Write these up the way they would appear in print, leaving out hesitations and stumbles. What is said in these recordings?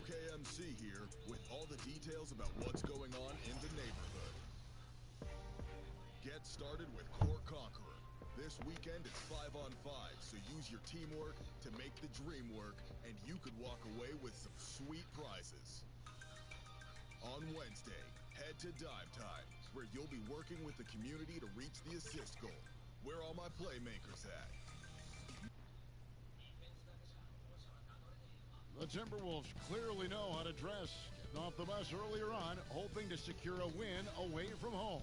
KMC here with all the details about what's going on in the neighborhood. Get started with Court Conqueror. This weekend it's 5-on-5, so use your teamwork to make the dream work, and you could walk away with some sweet prizes. On Wednesday, head to Dime Time, where you'll be working with the community to reach the assist goal. Where are all my playmakers at? The Timberwolves clearly know how to dress. Getting off the bus earlier on, hoping to secure a win away from home.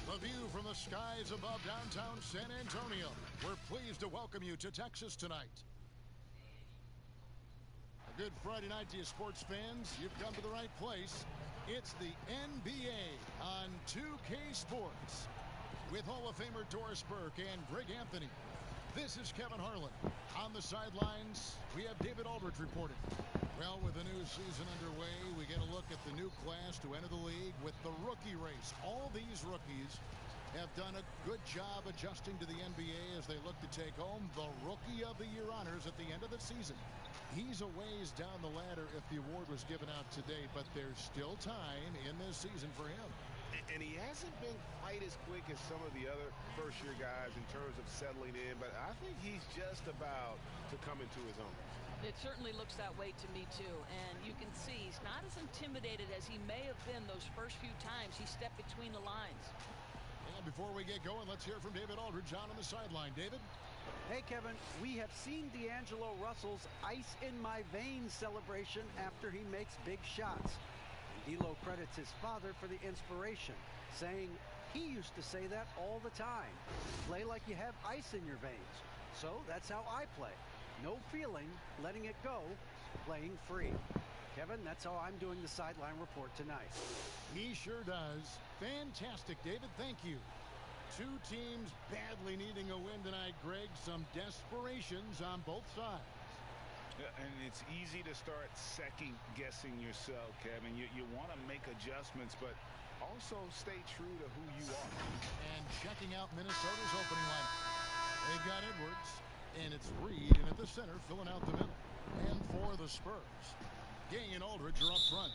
The view from the skies above downtown San Antonio. We're pleased to welcome you to Texas tonight. A good Friday night to you sports fans. You've come to the right place. It's the NBA on 2K Sports with Hall of Famer Doris Burke and Greg Anthony. This is Kevin Harlan. On the sidelines, we have David Aldridge reporting. Well, with the new season underway, we get a look at the new class to enter the league with the rookie race. All these rookies have done a good job adjusting to the NBA as they look to take home the Rookie of the Year honors at the end of the season. He's a ways down the ladder if the award was given out today, but there's still time in this season for him. And he hasn't been quite as quick as some of the other first-year guys in terms of settling in, but I think he's just about to come into his own. It certainly looks that way to me, too. And you can see he's not as intimidated as he may have been those first few times he stepped between the lines. And before we get going, let's hear from David Aldridge on the sideline. David? Hey, Kevin, we have seen D'Angelo Russell's ice in my veins celebration after he makes big shots. And D'Lo credits his father for the inspiration, saying he used to say that all the time. Play like you have ice in your veins. So that's how I play. No feeling, letting it go, playing free. Kevin, that's how I'm doing the sideline report tonight. He sure does. Fantastic, David. Thank you. Two teams badly needing a win tonight, Greg. Some desperations on both sides. And it's easy to start second-guessing yourself, Kevin. You want to make adjustments, but also stay true to who you are. And checking out Minnesota's opening lineup. They've got Edwards, and it's Reed, and at the center, filling out the middle. And for the Spurs, Gang and Aldridge are up front.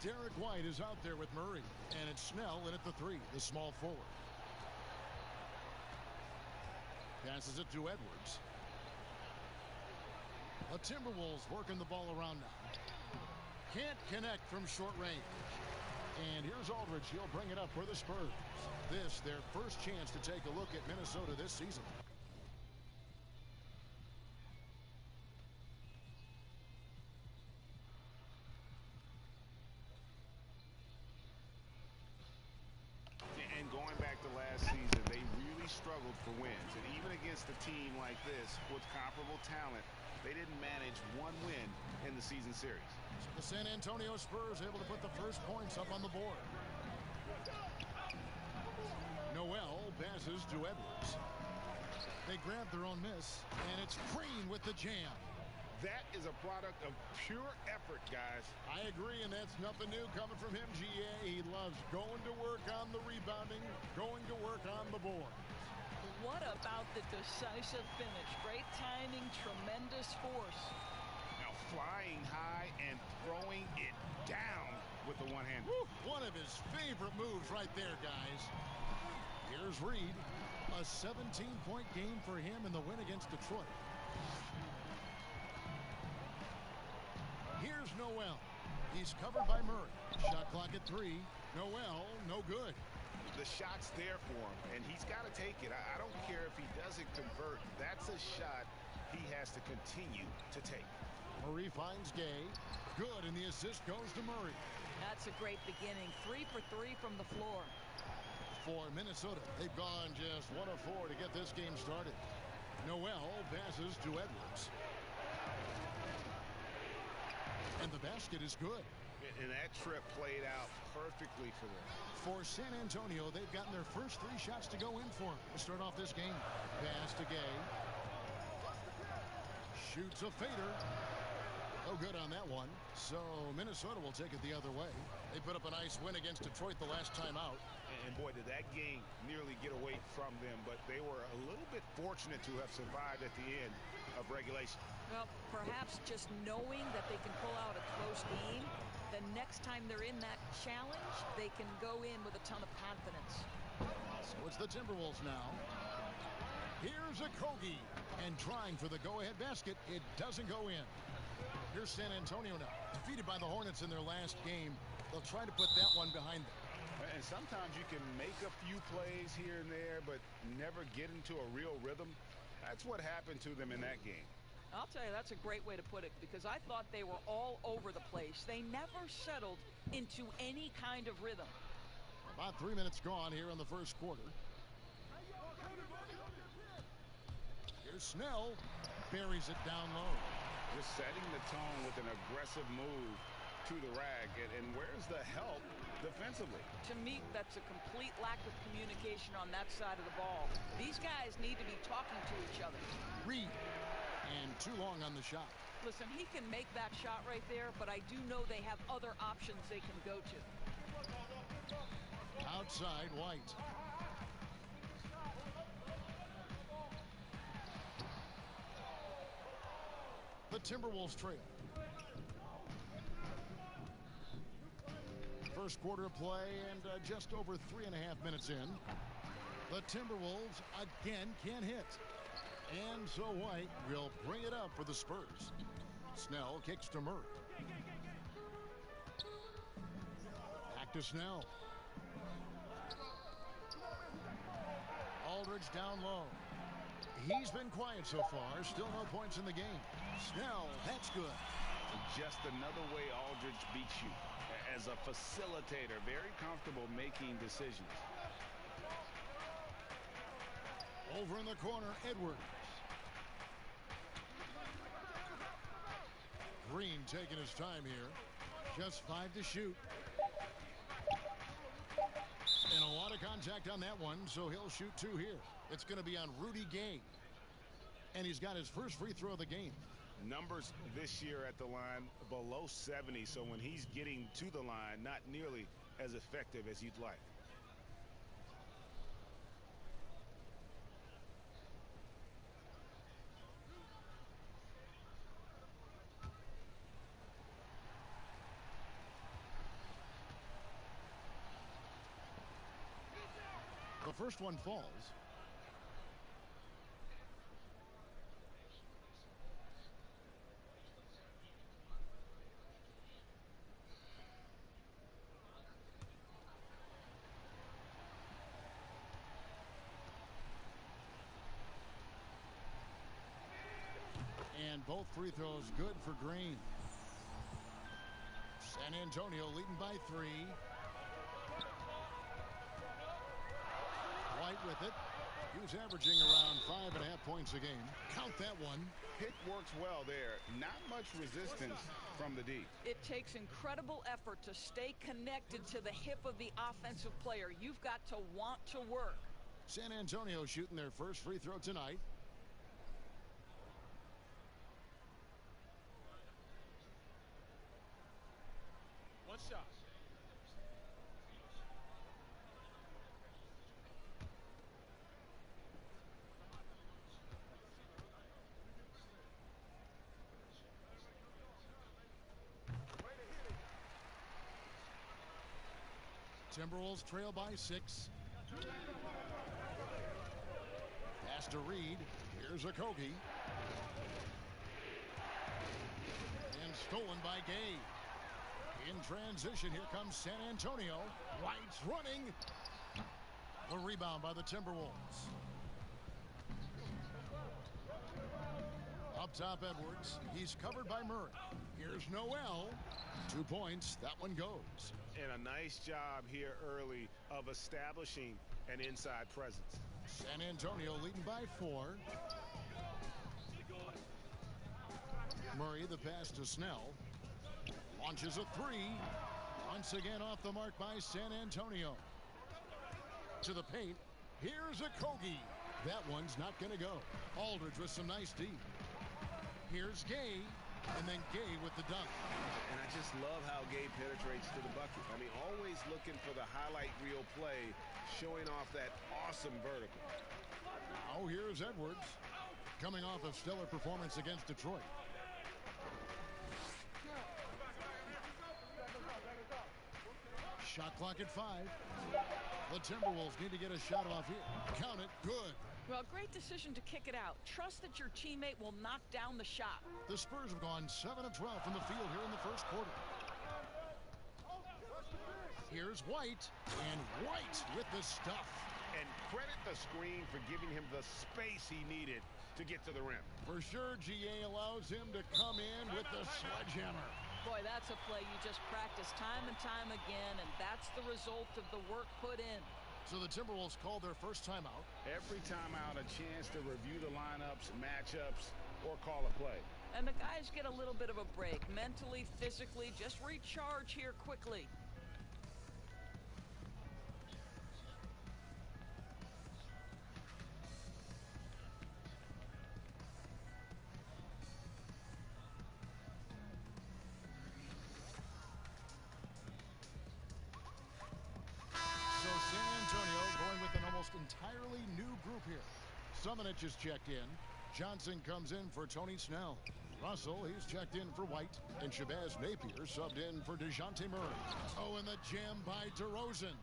Derek White is out there with Murray, and it's Snell in at the three, the small forward. Passes it to Edwards. The Timberwolves working the ball around now. Can't connect from short range. And here's Aldridge. He'll bring it up for the Spurs. This, their first chance to take a look at Minnesota this season. And going back to last season, they really struggled for wins. And even against a team like this with comparable talent, they didn't manage one win in the season series. So the San Antonio Spurs able to put the first points up on the board. Noel passes to Edwards. They grab their own miss, and it's Green with the jam. That is a product of pure effort, guys. I agree, and that's nothing new coming from him, GA. He loves going to work on the rebounding, going to work on the board. What about the decisive finish? Great timing, tremendous force. Now flying high and throwing it down with the one hand. One of his favorite moves right there, guys. Here's Reed. A 17-point game for him in the win against Detroit. Here's Noel. He's covered by Murray. Shot clock at 3. Noel, no good. The shot's there for him, and he's got to take it. I don't care if he doesn't convert. That's a shot he has to continue to take. Murray finds Gay. Good, and the assist goes to Murray. That's a great beginning. 3 for 3 from the floor. For Minnesota, they've gone just 1 of 4 to get this game started. Noel passes to Edwards. And the basket is good. And that trip played out perfectly for them. For San Antonio, they've gotten their first 3 shots to go in for them to start off this game. Pass to Gay. Shoots a fader. No good on that one. So Minnesota will take it the other way. They put up a nice win against Detroit the last time out. And boy, did that game nearly get away from them. But they were a little bit fortunate to have survived at the end of regulation. Well, perhaps just knowing that they can pull out a close game, the next time they're in that challenge, they can go in with a ton of confidence. So it's the Timberwolves now. Here's a Kogi. And trying for the go-ahead basket, it doesn't go in. Here's San Antonio now. Defeated by the Hornets in their last game. They'll try to put that one behind them. And sometimes you can make a few plays here and there, but never get into a real rhythm. That's what happened to them in that game. I'll tell you, that's a great way to put it, because I thought they were all over the place. They never settled into any kind of rhythm. About 3 minutes gone here in the first quarter. Here's Snell. Buries it down low. Just setting the tone with an aggressive move to the rack. And where's the help defensively? To me, that's a complete lack of communication on that side of the ball. These guys need to be talking to each other. Reed. And too long on the shot. Listen, he can make that shot right there, but I do know they have other options they can go to. Outside, White. The Timberwolves trail. First quarter of play and just over 3.5 minutes in. The Timberwolves again can't hit. And so White will bring it up for the Spurs. Snell kicks to Murray. Back to Snell. Aldridge down low. He's been quiet so far. Still no points in the game. Snell, that's good. Just another way Aldridge beats you. As a facilitator, very comfortable making decisions. Over in the corner, Edwards. Green taking his time here. Just 5 to shoot. And a lot of contact on that one, so he'll shoot 2 here. It's going to be on Rudy Gay. And he's got his first free throw of the game. Numbers this year at the line below 70, so when he's getting to the line, not nearly as effective as you'd like. The first one falls. And both free throws good for Green. San Antonio leading by 3. White with it. He was averaging around 5.5 points a game. Count that one. Pick works well there. Not much resistance from the D. It takes incredible effort to stay connected to the hip of the offensive player. You've got to want to work. San Antonio shooting their first free throw tonight. One shot. Timberwolves trail by 6. Pass to Reed. Here's a Kogi. And stolen by Gay. In transition, here comes San Antonio. White's running. The rebound by the Timberwolves. Up top Edwards. He's covered by Murray. Here's Noel. 2 points. That one goes. And a nice job here early of establishing an inside presence. San Antonio leading by 4. Murray, the pass to Snell. Launches a 3. Once again off the mark by San Antonio. To the paint. Here's a Kogi. That one's not going to go. Aldridge with some nice D. Here's Gay. And then Gay with the dunk. And I just love how Gay penetrates to the bucket. I mean, always looking for the highlight reel play, showing off that awesome vertical. Now here's Edwards, coming off a stellar performance against Detroit. Shot clock at 5. The Timberwolves need to get a shot off here. Count it. Good. Well, great decision to kick it out. Trust that your teammate will knock down the shot. The Spurs have gone 7 of 12 from the field here in the first quarter. Here's White, and White with the stuff. And credit the screen for giving him the space he needed to get to the rim. For sure, GA allows him to come in with the sledgehammer. Boy, that's a play you just practice time and time again, and that's the result of the work put in. So the Timberwolves called their first timeout. Every timeout, a chance to review the lineups, matchups, or call a play. And the guys get a little bit of a break. Mentally, physically, just recharge here quickly. Entirely new group here. Summonich is checked in. Johnson comes in for Tony Snell. Russell, he's checked in for White. And Shabazz Napier subbed in for DeJounte Murray. Oh, and the jam by DeRozan.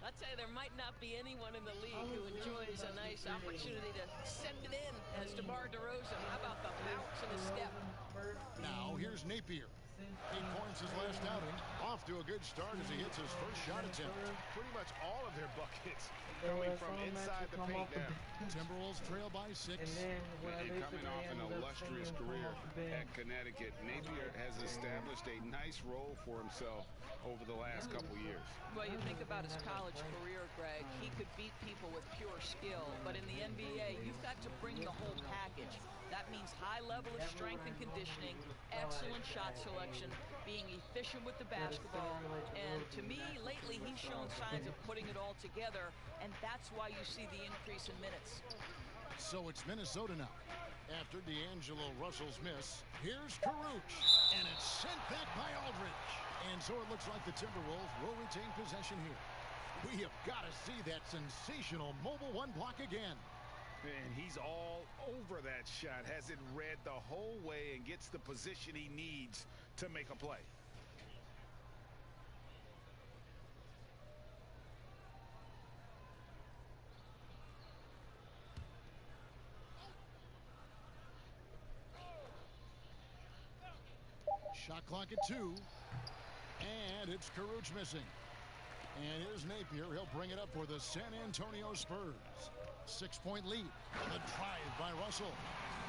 I'd say there might not be anyone in the league who enjoys a nice opportunity to send it in as DeMar DeRozan. How about the bounce in his step? Now here's Napier. 8 points his last outing. Off to a good start as he hits his first shot attempt. Pretty much all of their buckets coming from inside the paint now. Timberwolves trail by 6. And coming off an illustrious career at Connecticut, Napier has established a nice role for himself over the last couple years. Well, you think about his college career, Greg. He could beat people with pure skill. But in the NBA, you've got to bring the whole package. That means high level of strength and conditioning, excellent shot selection, being efficient with the basketball. And to me, lately, he's shown signs of putting it all together, and that's why you see the increase in minutes. So it's Minnesota now. After D'Angelo Russell's miss, here's Caruch, and it's sent back by Aldridge. And so it looks like the Timberwolves will retain possession here. We have got to see that sensational mobile one block again. And he's all over that shot, has it read the whole way and gets the position he needs to make a play. Shot clock at 2. And it's Caruch missing. And here's Napier. He'll bring it up for the San Antonio Spurs. 6-point lead. The drive by Russell.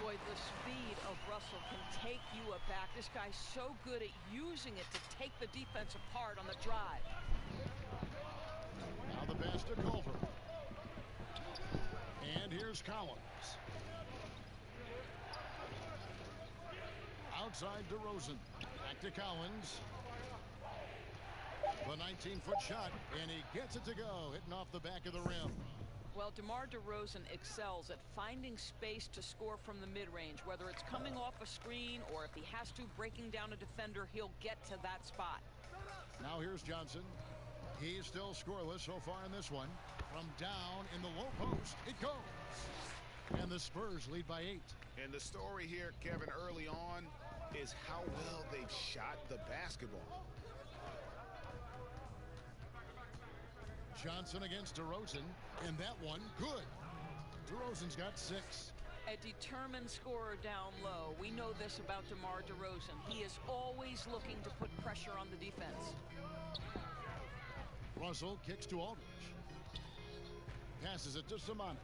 Boy, the speed of Russell can take you aback. This guy's so good at using it to take the defense apart on the drive. Now the pass to Culver. And here's Collins. Outside DeRozan. Back to Collins. The 19-foot shot, and he gets it to go, hitting off the back of the rim. Well, DeMar DeRozan excels at finding space to score from the mid-range, whether it's coming off a screen or if he has to breaking down a defender, he'll get to that spot. Now here's Johnson. He's still scoreless so far in this one. From down in the low post, it goes. And the Spurs lead by 8. And the story here, Kevin, early on is how well they've shot the basketball. Johnson against DeRozan, and that one good. DeRozan's got 6. A determined scorer down low. We know this about DeMar DeRozan. He is always looking to put pressure on the defense. Russell kicks to Aldridge. Passes it to Summonich.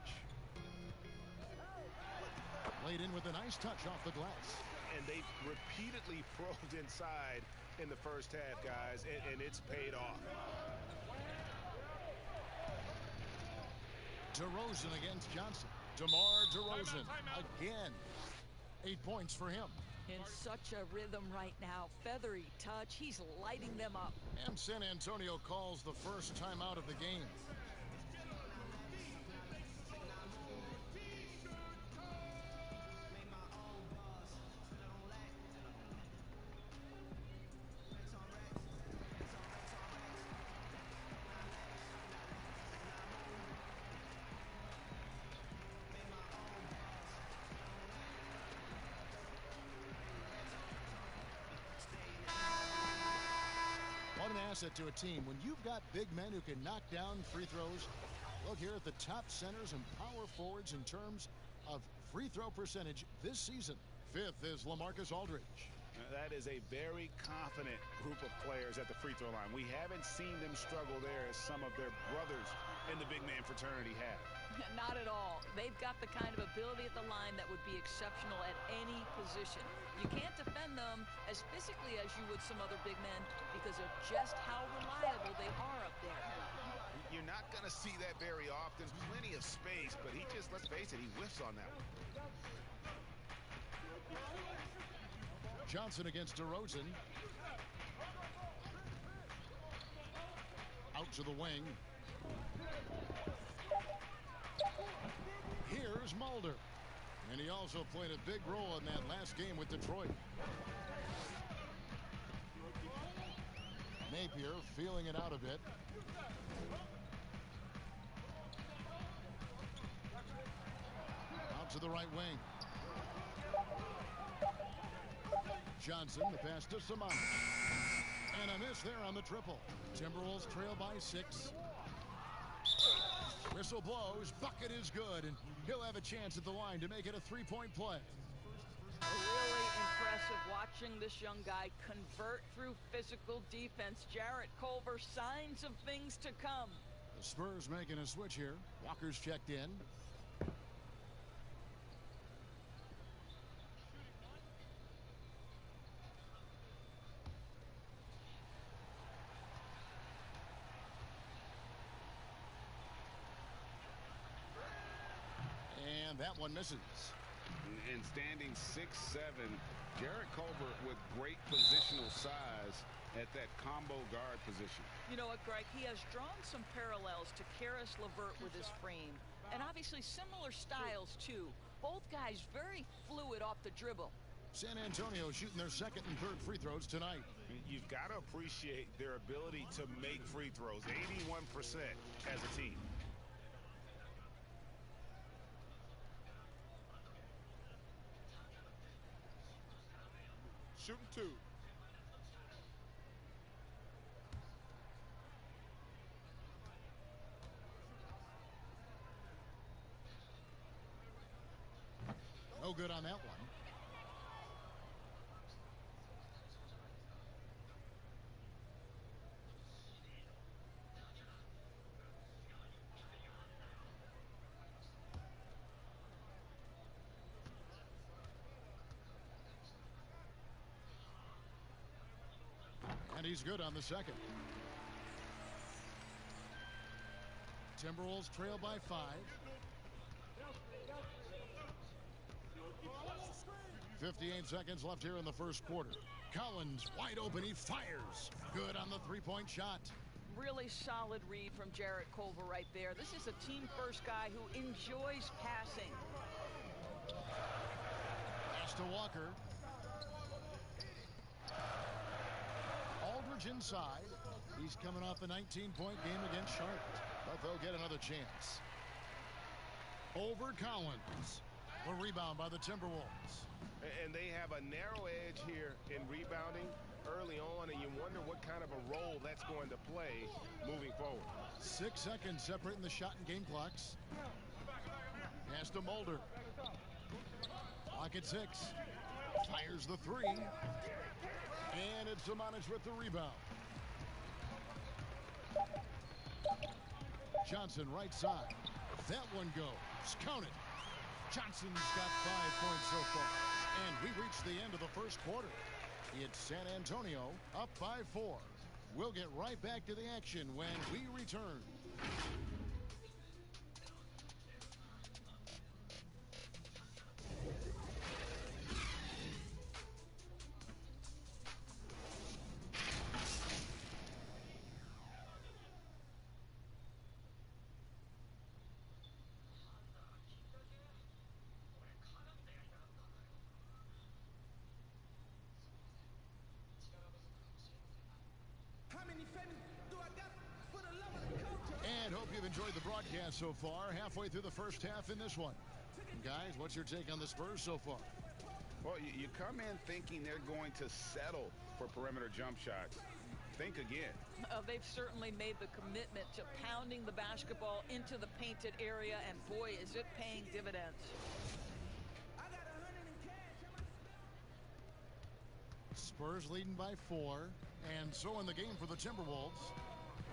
Laid in with a nice touch off the glass. And they've repeatedly probed inside in the first half, guys, and it's paid off. DeRozan against Johnson. DeMar DeRozan again. 8 points for him. In such a rhythm right now. Feathery touch. He's lighting them up. And San Antonio calls the first timeout of the game. What an asset to a team when you've got big men who can knock down free throws. Look here at the top centers and power forwards in terms of free throw percentage this season. 5th is LaMarcus Aldridge. That is a very confident group of players at the free throw line. We haven't seen them struggle there as some of their brothers in the big man fraternity have. Not at all. They've got the kind of ability at the line that would be exceptional at any position. You can't defend them as physically as you would some other big men because of just how reliable they are up there. You're not going to see that very often. Plenty of space, but he just, let's face it, he whiffs on that one. Johnson against DeRozan. Out to the wing. Here's Mulder. And he also played a big role in that last game with Detroit. Napier feeling it out a bit. Out to the right wing. Johnson, the pass to Simon. And a miss there on the triple. Timberwolves trail by 6. Whistle blows. Bucket is good, and he'll have a chance at the line to make it a 3-point play. Really impressive watching this young guy convert through physical defense. Jarrett Culver, signs of things to come. The Spurs making a switch here. Walker's checked in. And that one misses. And standing 6'7", Jarrett Culver with great positional size at that combo guard position. You know what, Greg? He has drawn some parallels to Karis LeVert with his frame. And obviously similar styles, too. Both guys very fluid off the dribble. San Antonio shooting their second and third free throws tonight. You've got to appreciate their ability to make free throws. 81% as a team. Shooting 2. No good on that one. And he's good on the second. Timberwolves trail by 5. 58 seconds left here in the first quarter. Collins wide open. He fires. Good on the 3-point shot. Really solid read from Jarrett Culver right there. This is a team-first guy who enjoys passing. Pass to Walker. Aldridge inside. He's coming off a 19-point game against Charlotte, but they'll get another chance. Over Collins. The rebound by the Timberwolves. And they have a narrow edge here in rebounding early on, and you wonder what kind of a role that's going to play moving forward. 6 seconds separating the shot and game clocks. Pass to Mulder. Clock at 6. Fires the 3. And it's Simonic with the rebound. Johnson right side. That one goes. Count it. Johnson's got 5 points so far. And we reached the end of the first quarter. It's San Antonio up by 4. We'll get right back to the action when we return. And hope you've enjoyed the broadcast so far. Halfway through the first half in this one. Guys, what's your take on the Spurs so far? Well, you come in thinking they're going to settle for perimeter jump shots. Think again. They've certainly made the commitment to pounding the basketball into the painted area, and boy, is it paying dividends. Spurs leading by 4, and so in the game for the Timberwolves,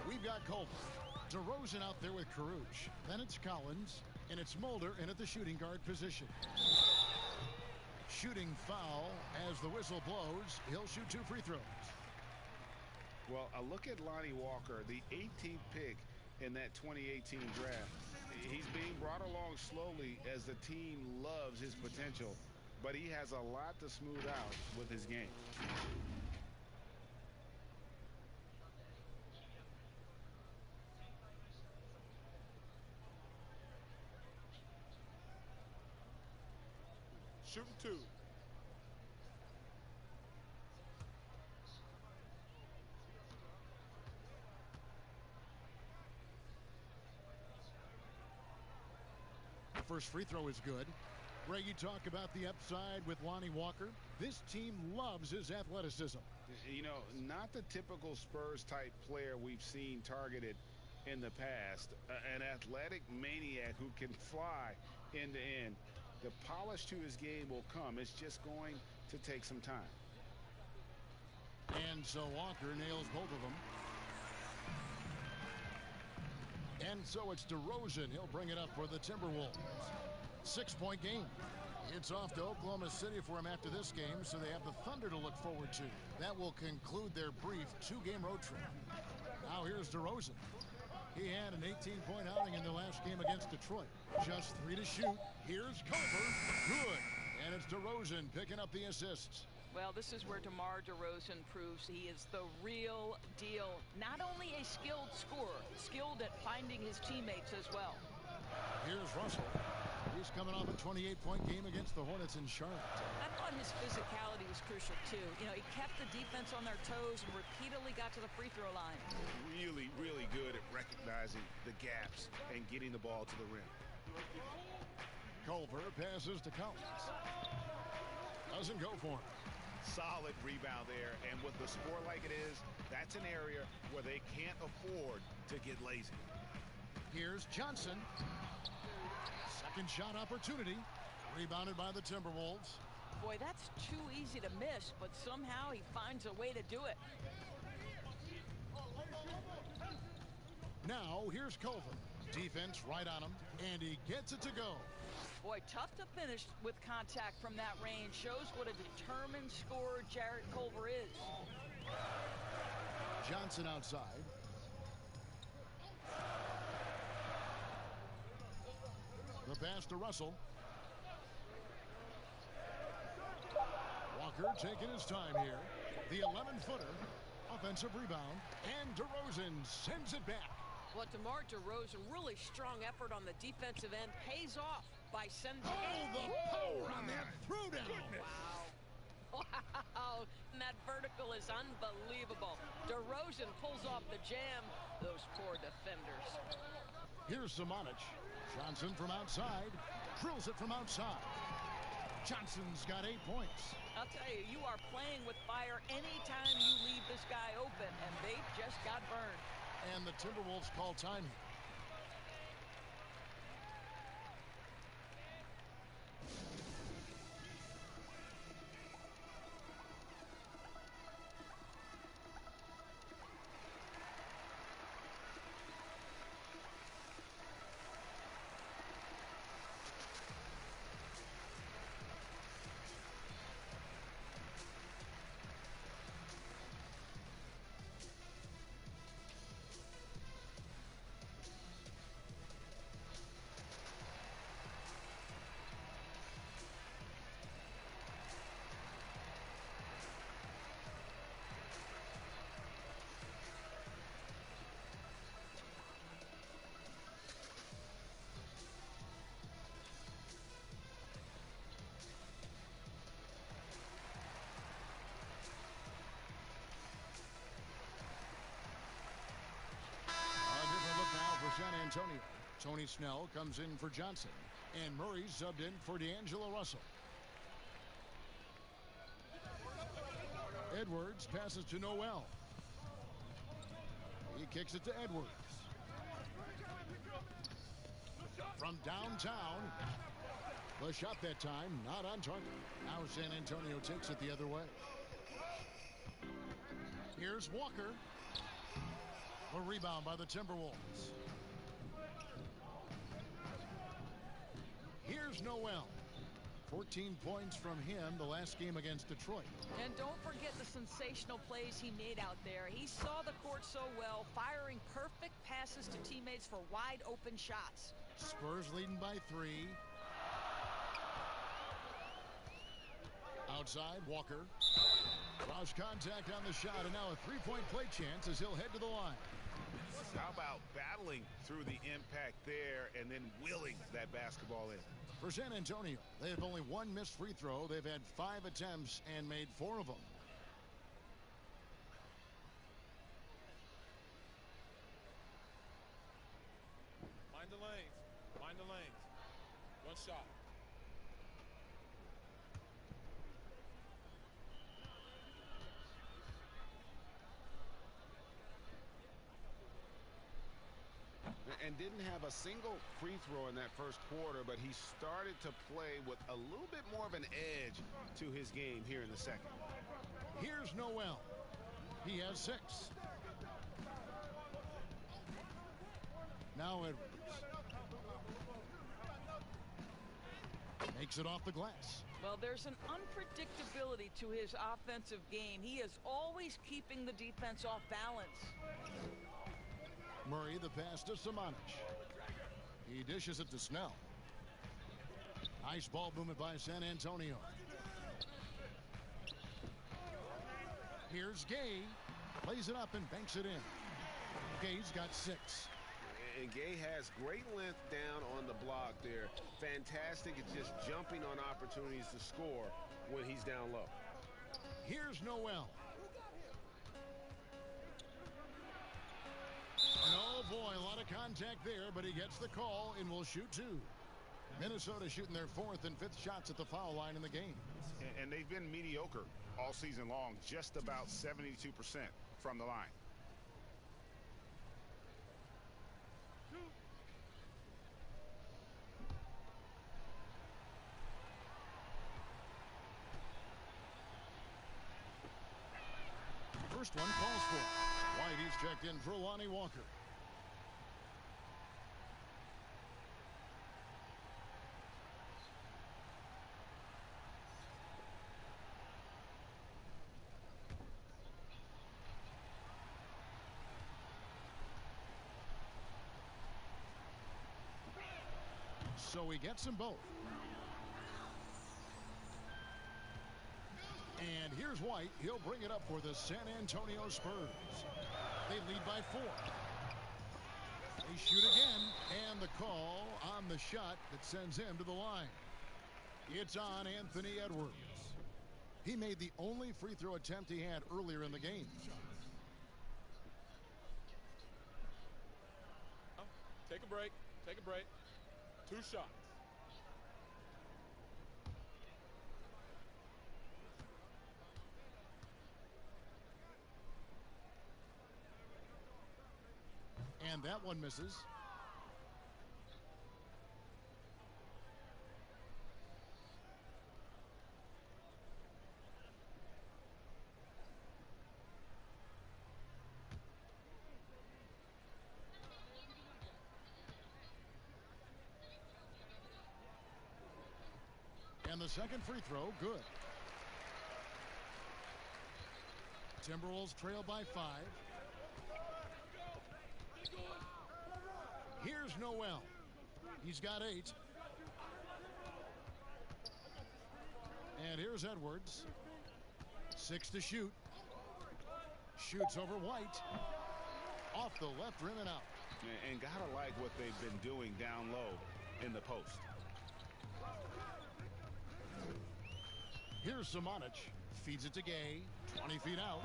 we've got Culver. DeRozan out there with Caruge. Then it's Collins, and it's Mulder in at the shooting guard position. Shooting foul as the whistle blows. He'll shoot 2 free throws. Well, a look at Lonnie Walker, the 18th pick in that 2018 draft. He's being brought along slowly as the team loves his potential, but he has a lot to smooth out with his game. Shooting 2. The first free throw is good. Ray, you talk about the upside with Lonnie Walker. This team loves his athleticism. You know, not the typical Spurs-type player we've seen targeted in the past. An athletic maniac who can fly end to end. The polish to his game will come. It's just going to take some time. And so Walker nails both of them. And so it's DeRozan. He'll bring it up for the Timberwolves. 6-point game. It's off to Oklahoma City for him after this game, so they have the Thunder to look forward to. That will conclude their brief 2-game road trip. Now here's DeRozan. He had an 18-point outing in the last game against Detroit. Just 3 to shoot. Here's Culver. Good. And it's DeRozan picking up the assists. Well, this is where DeMar DeRozan proves he is the real deal. Not only a skilled scorer, skilled at finding his teammates as well. Here's Russell. He's coming off a 28-point game against the Hornets in Charlotte. I thought his physicality was crucial, too. You know, he kept the defense on their toes and repeatedly got to the free throw line. Really, really good at recognizing the gaps and getting the ball to the rim. Culver passes to Collins. Doesn't go for him. Solid rebound there, and with the score like it is, that's an area where they can't afford to get lazy. Here's Johnson. Second shot opportunity. Rebounded by the Timberwolves. Boy, that's too easy to miss, but somehow he finds a way to do it. Now here's Culver. Defense right on him, and he gets it to go. Boy, tough to finish with contact from that range. Shows what a determined scorer Jarrett Culver is. Johnson outside. The pass to Russell. Walker taking his time here. The 11-footer. Offensive rebound. And DeRozan sends it back. Well, DeMar DeRozan, really strong effort on the defensive end, pays off by sending. Oh, the power on that throwdown. Wow. Wow. And that vertical is unbelievable. DeRozan pulls off the jam. Those poor defenders. Here's Samanic. Johnson from outside. Drills it from outside. Johnson's got 8 points. I'll tell you, you are playing with fire anytime you leave this guy open, and they just got burned. And the Timberwolves call time. Antonio. Tony Snell comes in for Johnson. And Murray subbed in for D'Angelo Russell. Edwards passes to Noel. He kicks it to Edwards. From downtown. The shot that time not on target. Now San Antonio takes it the other way. Here's Walker. The rebound by the Timberwolves. Here's Noel. 14 points from him the last game against Detroit. And don't forget the sensational plays he made out there. He saw the court so well, firing perfect passes to teammates for wide open shots. Spurs leading by 3. Outside, Walker. Draws contact on the shot, and now a three-point play chance as he'll head to the line. How about battling through the impact there and then willing that basketball in? For San Antonio, they have only one missed free throw. They've had 5 attempts and made 4 of them. Mind the lanes. Mind the lanes. One shot. And didn't have a single free throw in that first quarter, but he started to play with a little bit more of an edge to his game here in the second. Here's Noel. He has 6. Now Edwards. Makes it off the glass. Well, there's an unpredictability to his offensive game. He is always keeping the defense off balance. Murray, the pass to Simonic. He dishes it to Snell. Nice ball movement by San Antonio. Here's Gay. Plays it up and banks it in. Gay's got 6. And Gay has great length down on the block there. Fantastic at just jumping on opportunities to score when he's down low. Here's Noel. Oh boy, a lot of contact there, but he gets the call and will shoot 2. Minnesota shooting their 4th and 5th shots at the foul line in the game. And they've been mediocre all season long, just about 72% from the line. First one calls for White. He's checked in for Lonnie Walker. So he gets them both. And here's White. He'll bring it up for the San Antonio Spurs. They lead by 4. They shoot again, and the call on the shot that sends him to the line. It's on Anthony Edwards. He made the only free throw attempt he had earlier in the game. Take a break. Take a break. 2 shots. And that one misses. And the second free throw, good. Timberwolves trail by 5. Here's Noel. He's got 8. And here's Edwards. 6 to shoot. Shoots over White. Off the left rim and out. And gotta like what they've been doing down low in the post. Here's Simonic. Feeds it to Gay. 20 feet out.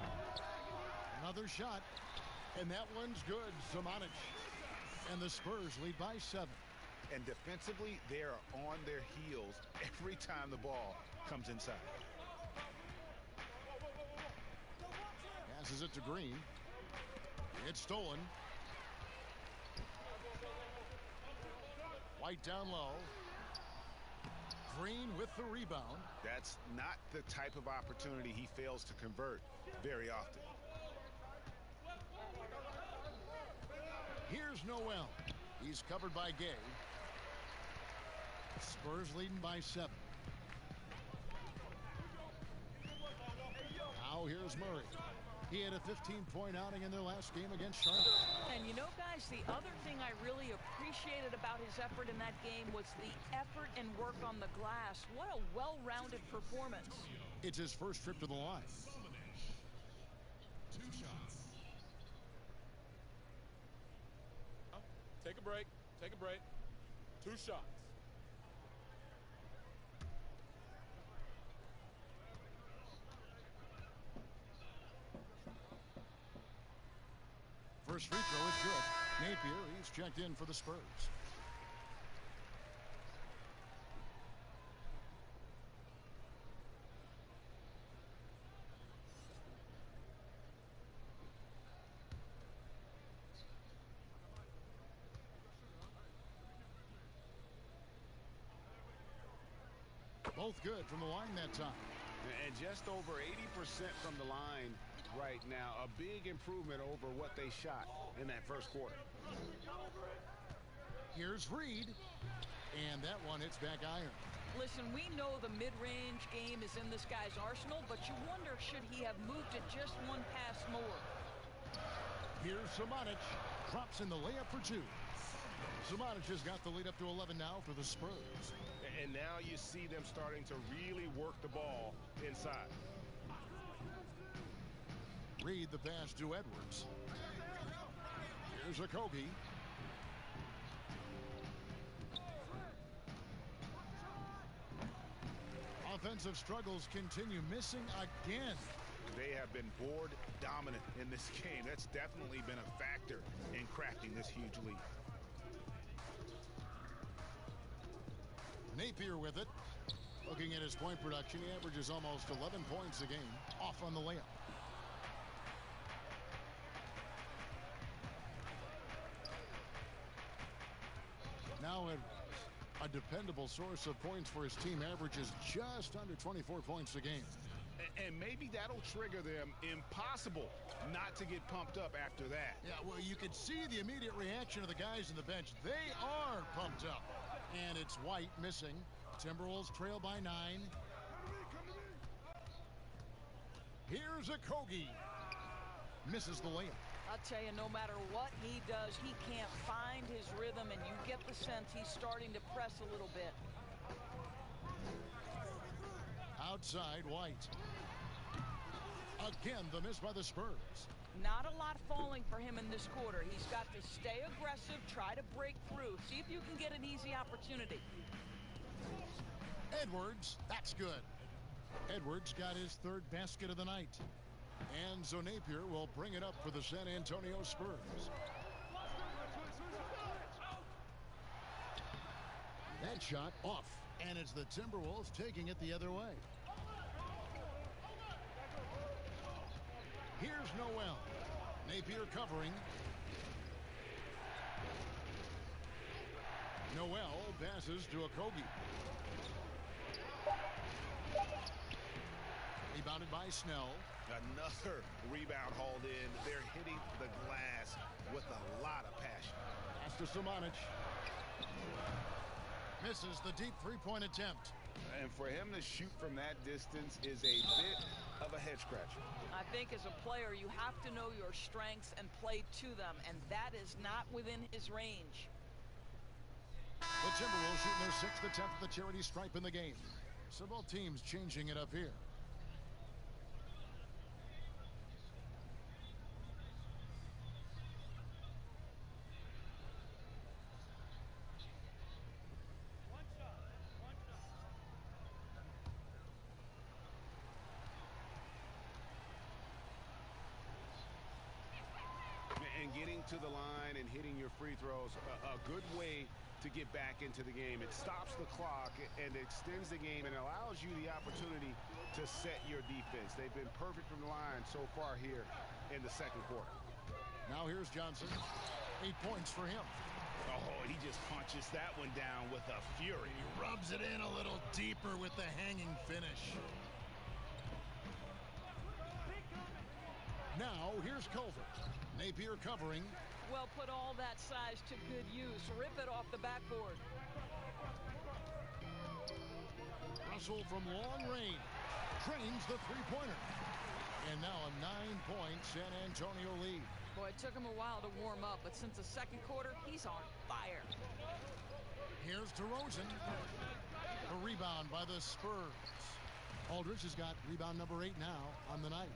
Another shot. And that one's good. Simonic. And the Spurs lead by 7. And defensively, they are on their heels every time the ball comes inside. Passes it to Green. It's stolen. White down low. Green with the rebound. That's not the type of opportunity he fails to convert very often. Here's Noel. He's covered by Gay. Spurs leading by 7. Now here's Murray. He had a 15-point outing in their last game against Charlotte. And you know, guys, the other thing I really appreciated about his effort in that game was the effort and work on the glass. What a well-rounded performance. It's his first trip to the line. 2 shots. Take a break. Take a break. 2 shots. First free throw is good. Napier, he's checked in for the Spurs. Both good from the line that time. And just over 80% from the line right now. A big improvement over what they shot in that first quarter. Here's Reed. And that one hits back iron. Listen, we know the mid-range game is in this guy's arsenal, but you wonder, should he have moved it just one pass more? Here's Samanic. Drops in the layup for 2. Samanic has got the lead up to 11 now for the Spurs. And now you see them starting to really work the ball inside. Reed the pass to Edwards. Here's Okogie. Offensive struggles continue, missing again. They have been board dominant in this game. That's definitely been a factor in cracking this huge lead. Napier with it. Looking at his point production, he averages almost 11 points a game. Off on the layup. Now a dependable source of points for his team, averages just under 24 points a game. And maybe that'll trigger them. Impossible not to get pumped up after that. Yeah, well, you could see the immediate reaction of the guys on the bench. They are pumped up. And it's White missing. Timberwolves trail by 9. Here's Okogie. Misses the layup. I'll tell you, no matter what he does, he can't find his rhythm, and you get the sense he's starting to press a little bit. Outside, White. Again, the miss by the Spurs. Not a lot falling for him in this quarter. He's got to stay aggressive, try to break through, see if you can get an easy opportunity. Edwards, that's good. Edwards got his 3rd basket of the night. And so Napier will bring it up for the San Antonio Spurs. That shot off. And it's the Timberwolves taking it the other way. Here's Noel. Napier covering. Noel passes to Okogie. Rebounded by Snell. Another rebound hauled in. They're hitting the glass with a lot of passion. Pass to Samanic. Misses the deep 3-point attempt. And for him to shoot from that distance is a bit of a head scratcher. I think as a player, you have to know your strengths and play to them, and that is not within his range. The Timberwolves shooting their 6th attempt at the charity stripe in the game. So both teams changing it up here. And getting to the line and hitting your free throws a good way to get back into the game. It stops the clock and extends the game and allows you the opportunity to set your defense. They've been perfect from the line so far here in the second quarter. Now here's Johnson. 8 points for him. Oh, he just punches that one down with a fury. He rubs it in a little deeper with the hanging finish. Now here's Culver. Napier covering. Well, put all that size to good use. Rip it off the backboard. Russell from long range drains the three-pointer. And now a 9-point San Antonio lead. Boy, it took him a while to warm up, but since the second quarter, he's on fire. Here's DeRozan. A rebound by the Spurs. Aldridge has got rebound number 8 now on the night.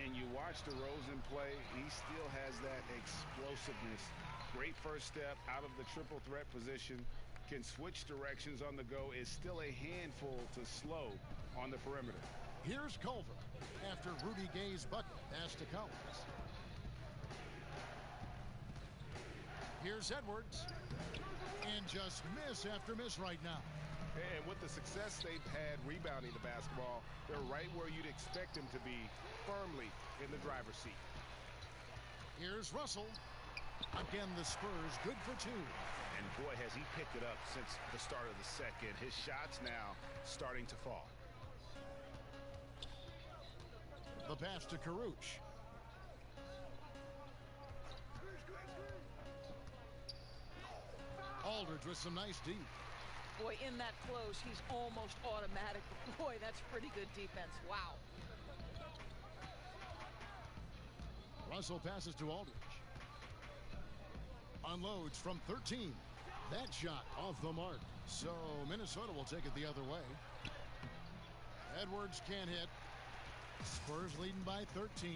And you watch DeRozan play, he still has that explosiveness. Great first step out of the triple threat position. Can switch directions on the go. Is still a handful to slow on the perimeter. Here's Culver after Rudy Gay's bucket has to count. Here's Edwards. And just miss after miss right now. And with the success they've had rebounding the basketball, they're right where you'd expect them to be, firmly in the driver's seat. Here's Russell. Again, the Spurs good for 2. And boy, has he picked it up since the start of the second. His shots now starting to fall. The pass to Karuch. Aldridge with some nice deep. Boy, in that close, he's almost automatic. Boy, that's pretty good defense. Wow. Russell passes to Aldridge. Unloads from 13. That shot off the mark. So Minnesota will take it the other way. Edwards can't hit. Spurs leading by 13.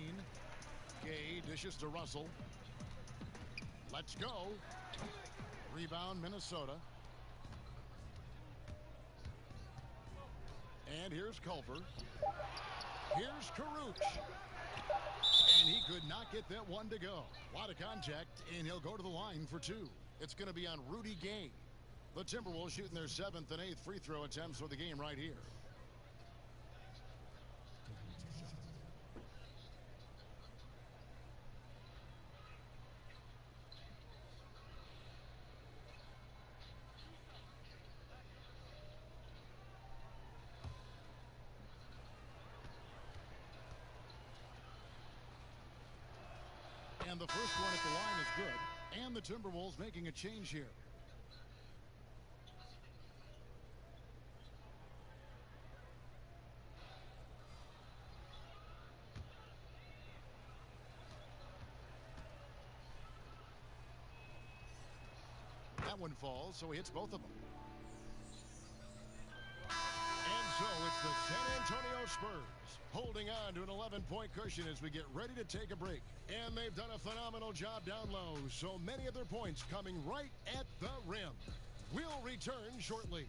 Gay dishes to Russell. Let's go. Rebound Minnesota. And here's Culver. Here's Karuch. And he could not get that one to go. A lot of contact, and he'll go to the line for 2. It's going to be on Rudy Gay. The Timberwolves shooting their 7th and 8th free throw attempts for the game right here. And the first one at the line is good. And the Timberwolves making a change here. That one falls, so he hits both of them. And so it's the San Antonio Spurs holding on to an 11-point cushion as we get ready to take a break. And they've done a phenomenal job down low, so many of their points coming right at the rim. We'll return shortly.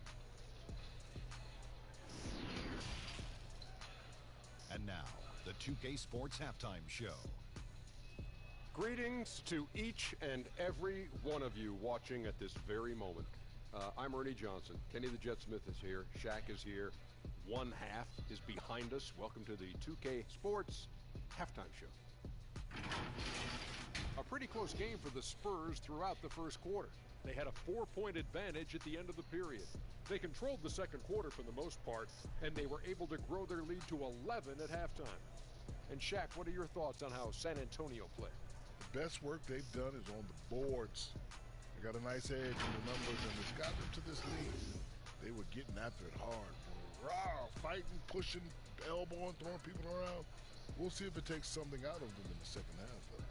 And now, the 2K Sports Halftime Show. Greetings to each and every one of you watching at this very moment. I'm Ernie Johnson. Kenny the Jet Smith is here. Shaq is here. One half is behind us. Welcome to the 2K Sports Halftime Show. A pretty close game for the Spurs throughout the first quarter. They had a 4-point advantage at the end of the period. They controlled the second quarter for the most part, and they were able to grow their lead to 11 at halftime. And Shaq, what are your thoughts on how San Antonio played? The best work they've done is on the boards. They got a nice edge in the numbers, and it's got them to this lead. They were getting after it hard. Raw, fighting, pushing, elbowing, throwing people around. We'll see if it takes something out of them in the second half, though.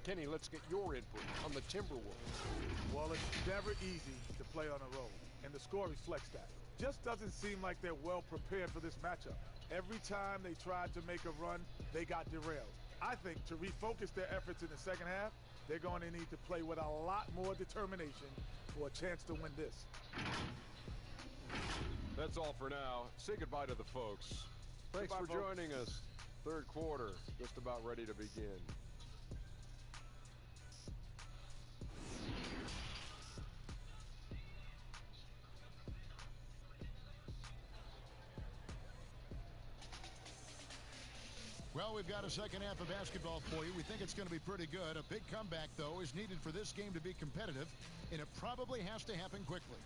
Kenny, let's get your input on the Timberwolves. Well, it's never easy to play on the road, and the score reflects that. Just doesn't seem like they're well prepared for this matchup. Every time they tried to make a run, they got derailed. I think to refocus their efforts in the second half, they're going to need to play with a lot more determination for a chance to win this. That's all for now. Say goodbye to the folks. Thanks for joining us. Third quarter, just about ready to begin. Well, we've got a second half of basketball for you. We think it's going to be pretty good. A big comeback, though, is needed for this game to be competitive, and it probably has to happen quickly.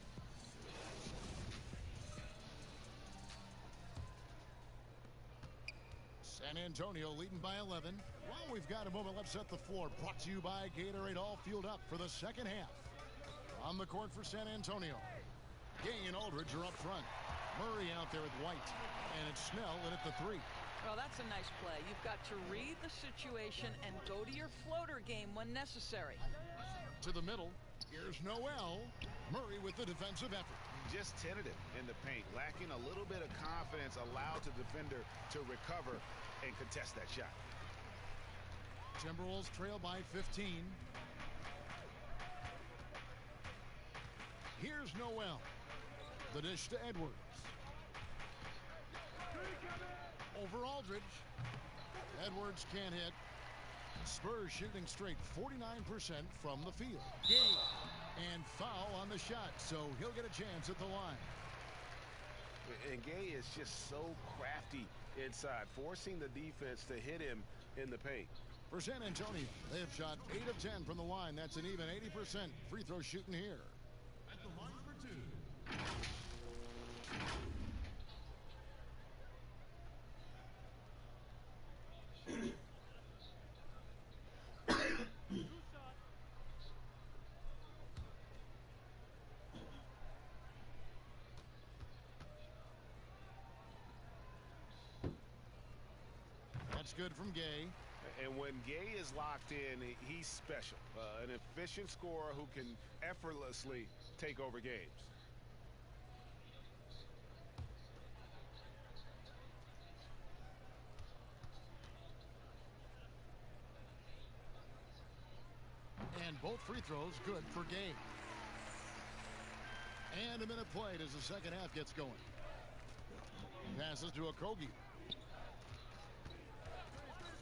San Antonio leading by 11. Well, we've got a moment left set the floor. Brought to you by Gatorade, all fueled up for the second half. On the court for San Antonio. Gay and Aldridge are up front. Murray out there with White. And it's Snell in at the 3. Well, that's a nice play. You've got to read the situation and go to your floater game when necessary. To the middle. Here's Noel. Murray with the defensive effort. Just tentative in the paint. Lacking a little bit of confidence. Allowed the defender to recover and contest that shot. Timberwolves trail by 15. Here's Noel. The dish to Edwards. Over Aldridge. Edwards can't hit. Spurs shooting straight 49% from the field. Gay. And foul on the shot, so he'll get a chance at the line. And Gay is just so crafty inside, forcing the defense to hit him in the paint. For San Antonio, they have shot 8 of 10 from the line. That's an even 80% free throw shooting here. At the line for 2. That's good from Gay. And when Gay is locked in, he's special. An efficient scorer who can effortlessly take over games. And both free throws good for Gay. And a minute played as the second half gets going. Passes to Okogie.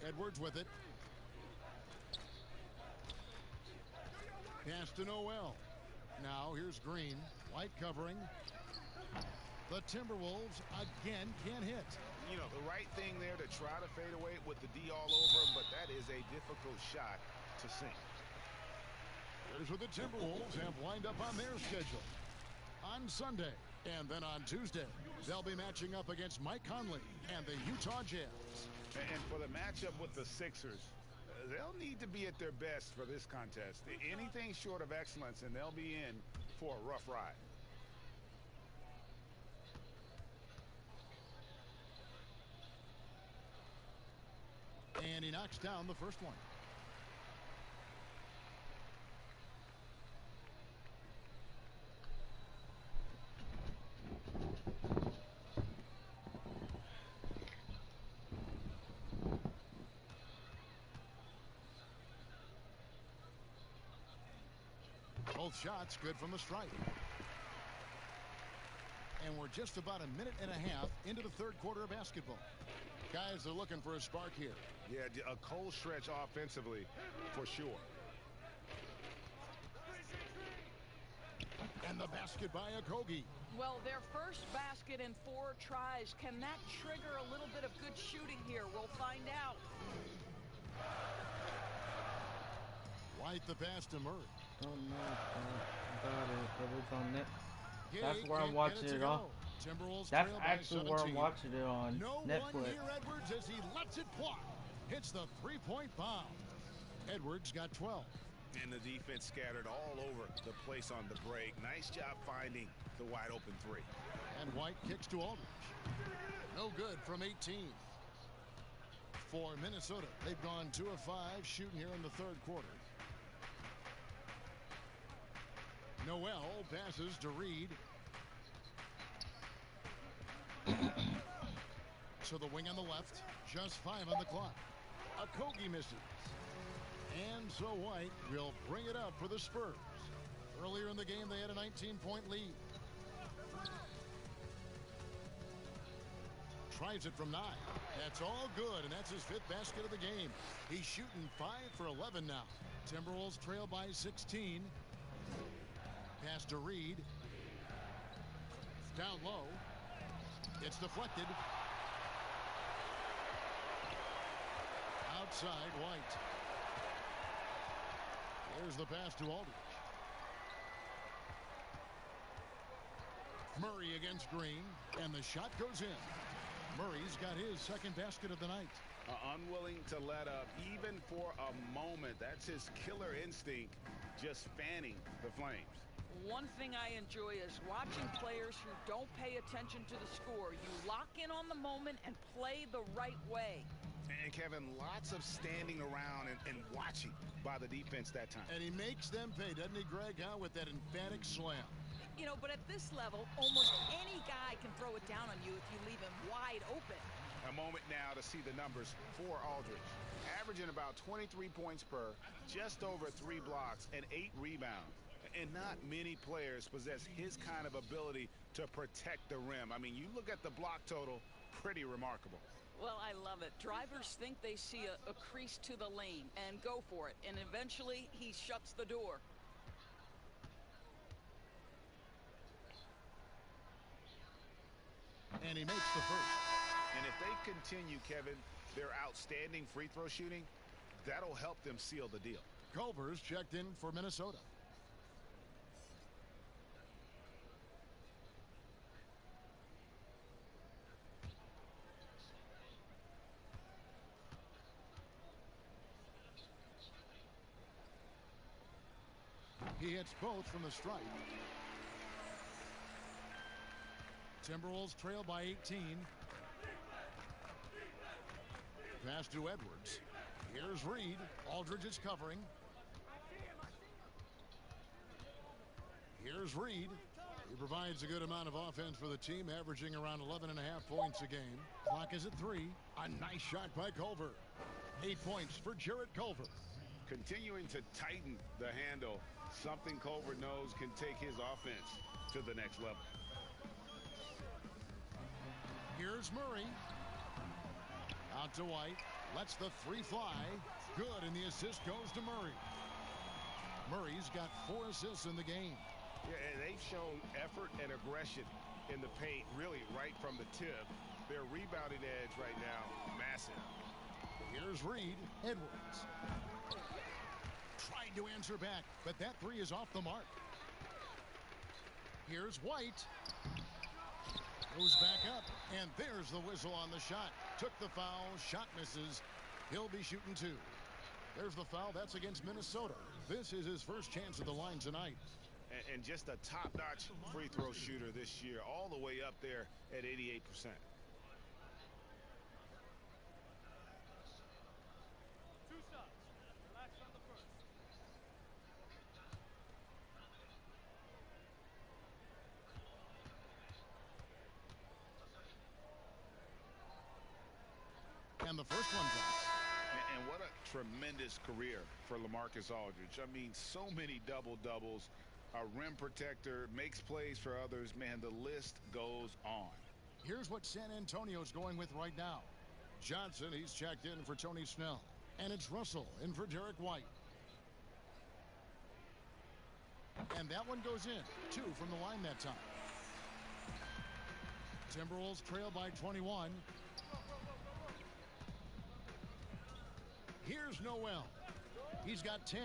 Edwards with it. Pass to Noel. Now here's Green. White covering. The Timberwolves again can't hit. You know, the right thing there to try to fade away with the D all over him, but that is a difficult shot to sink. Here's what the Timberwolves have lined up on their schedule. On Sunday and then on Tuesday, they'll be matching up against Mike Conley and the Utah Jazz. And for the matchup with the Sixers, they'll need to be at their best for this contest. Anything short of excellence, and they'll be in for a rough ride. And he knocks down the first one. Both shots good from the stripe. And we're just about a minute and a half into the third quarter of basketball. Guys, they're looking for a spark here. Yeah, a cold stretch offensively for sure. And the basket by Okogie. Well, their first basket in 4 tries. Can that trigger a little bit of good shooting here? We'll find out. White the pass to Murray. Oh no, got it, but it's on net. That's where I'm watching it on. That's actually where I'm watching it on Netflix. One here, Edwards, as he lets it fly. Hits the three-point bomb. Edwards got 12. And the defense scattered all over the place on the break. Nice job finding the wide open 3. And White kicks to Aldridge. No good from 18. For Minnesota, they've gone 2 of 5 shooting here in the third quarter. Noel passes to Reed. So the wing on the left, just 5 on the clock. Okogie misses. And so White will bring it up for the Spurs. Earlier in the game, they had a 19-point lead. Tries it from 9. That's all good, and that's his 5th basket of the game. He's shooting 5 for 11 now. Timberwolves trail by 16. Pass to Reed. Down low. It's deflected. outside White. There's the pass to Aldridge. Murray against Green, and the shot goes in. Murray's got his second basket of the night. Unwilling to let up even for a moment. That's his killer instinct, just fanning the flames. One thing I enjoy is watching players who don't pay attention to the score. You lock in on the moment and play the right way. And Kevin, lots of standing around and watching by the defense that time. And he makes them pay, doesn't he, Greg, with that emphatic slam? You know, but at this level, almost any guy can throw it down on you if you leave him wide open. A moment now to see the numbers for Aldridge. Averaging about 23 points per, just over 3 blocks, and 8 rebounds. And not many players possess his kind of ability to protect the rim. I mean, you look at the block total, pretty remarkable. Well, I love it. Drivers think they see a crease to the lane and go for it. And eventually, he shuts the door. And he makes the first. And if they continue, Kevin, their outstanding free throw shooting, that'll help them seal the deal. Culver's checked in for Minnesota. He hits both from the stripe. Timberwolves trail by 18. Pass to Edwards. Here's Reed. Aldridge is covering. Here's Reed. He provides a good amount of offense for the team, averaging around 11.5 points a game. Clock is at 3. A nice shot by Culver. 8 points for Jarrett Culver. Continuing to tighten the handle, something Culver knows can take his offense to the next level. Here's Murray. Out to White. Lets the 3 fly. Good, and the assist goes to Murray. Murray's got 4 assists in the game. Yeah, and they've shown effort and aggression in the paint, really right from the tip. Their rebounding edge right now, massive. Here's Reed. Edwards. Tried to answer back, but that 3 is off the mark. Here's White. Goes back up, and there's the whistle on the shot. Took the foul, shot misses. He'll be shooting 2. There's the foul. That's against Minnesota. This is his first chance at the line tonight. And just a top-notch free throw shooter this year, all the way up there at 88%. And the first one drops. And what a tremendous career for LaMarcus Aldridge. I mean, so many double-doubles. A rim protector, makes plays for others. Man, the list goes on. Here's what San Antonio's going with right now. Johnson, he's checked in for Tony Snell. And it's Russell in for Derek White. And that one goes in. 2 from the line that time. Timberwolves trail by 21. Here's Noel. He's got 10.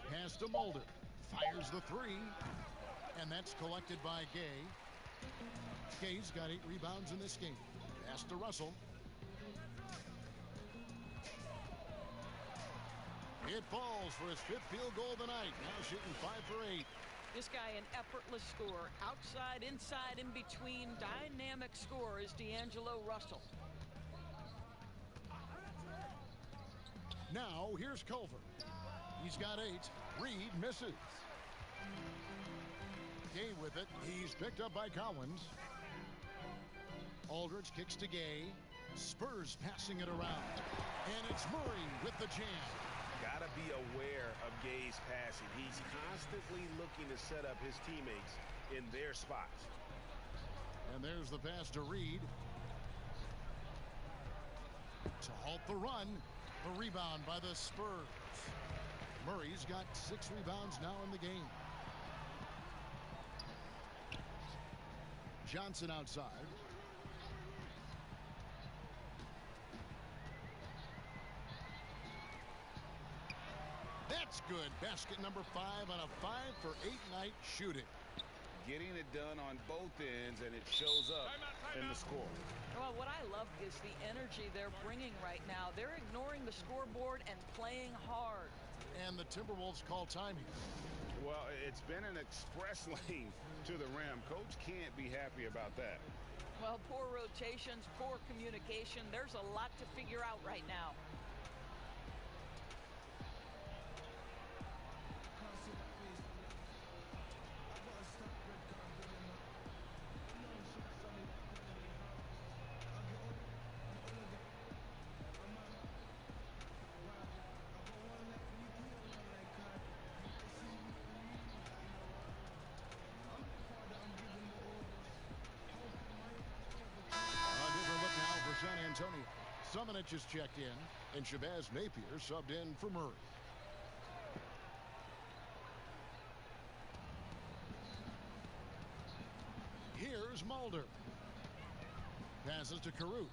Pass to Mulder. Fires the 3. And that's collected by Gay. Gay's got 8 rebounds in this game. Pass to Russell. It falls for his 5th field goal of the night. Now shooting 5 for 8. This guy, an effortless scorer. Outside, inside, in between. Dynamic scorer is D'Angelo Russell. Now, here's Culver. He's got 8. Reed misses. Gay with it. He's picked up by Collins. Aldridge kicks to Gay. Spurs passing it around. And it's Murray with the jam. Got to be aware of Gay's passing. He's constantly looking to set up his teammates in their spots. And there's the pass to Reed. To halt the run. The rebound by the Spurs. Murray's got 6 rebounds now in the game. Johnson outside. That's good. Basket number 5 on a 5-for-8 night shooting. Getting it done on both ends, and it shows up in the score. Well, what I love is the energy they're bringing right now. They're ignoring the scoreboard and playing hard. And the Timberwolves call time here. Well, it's been an express lane to the rim. Coach can't be happy about that. Well, poor rotations, poor communication. There's a lot to figure out right now. San Antonio. Summonich is checked in, and Shabazz Napier subbed in for Murray. Here's Mulder. Passes to Karuch.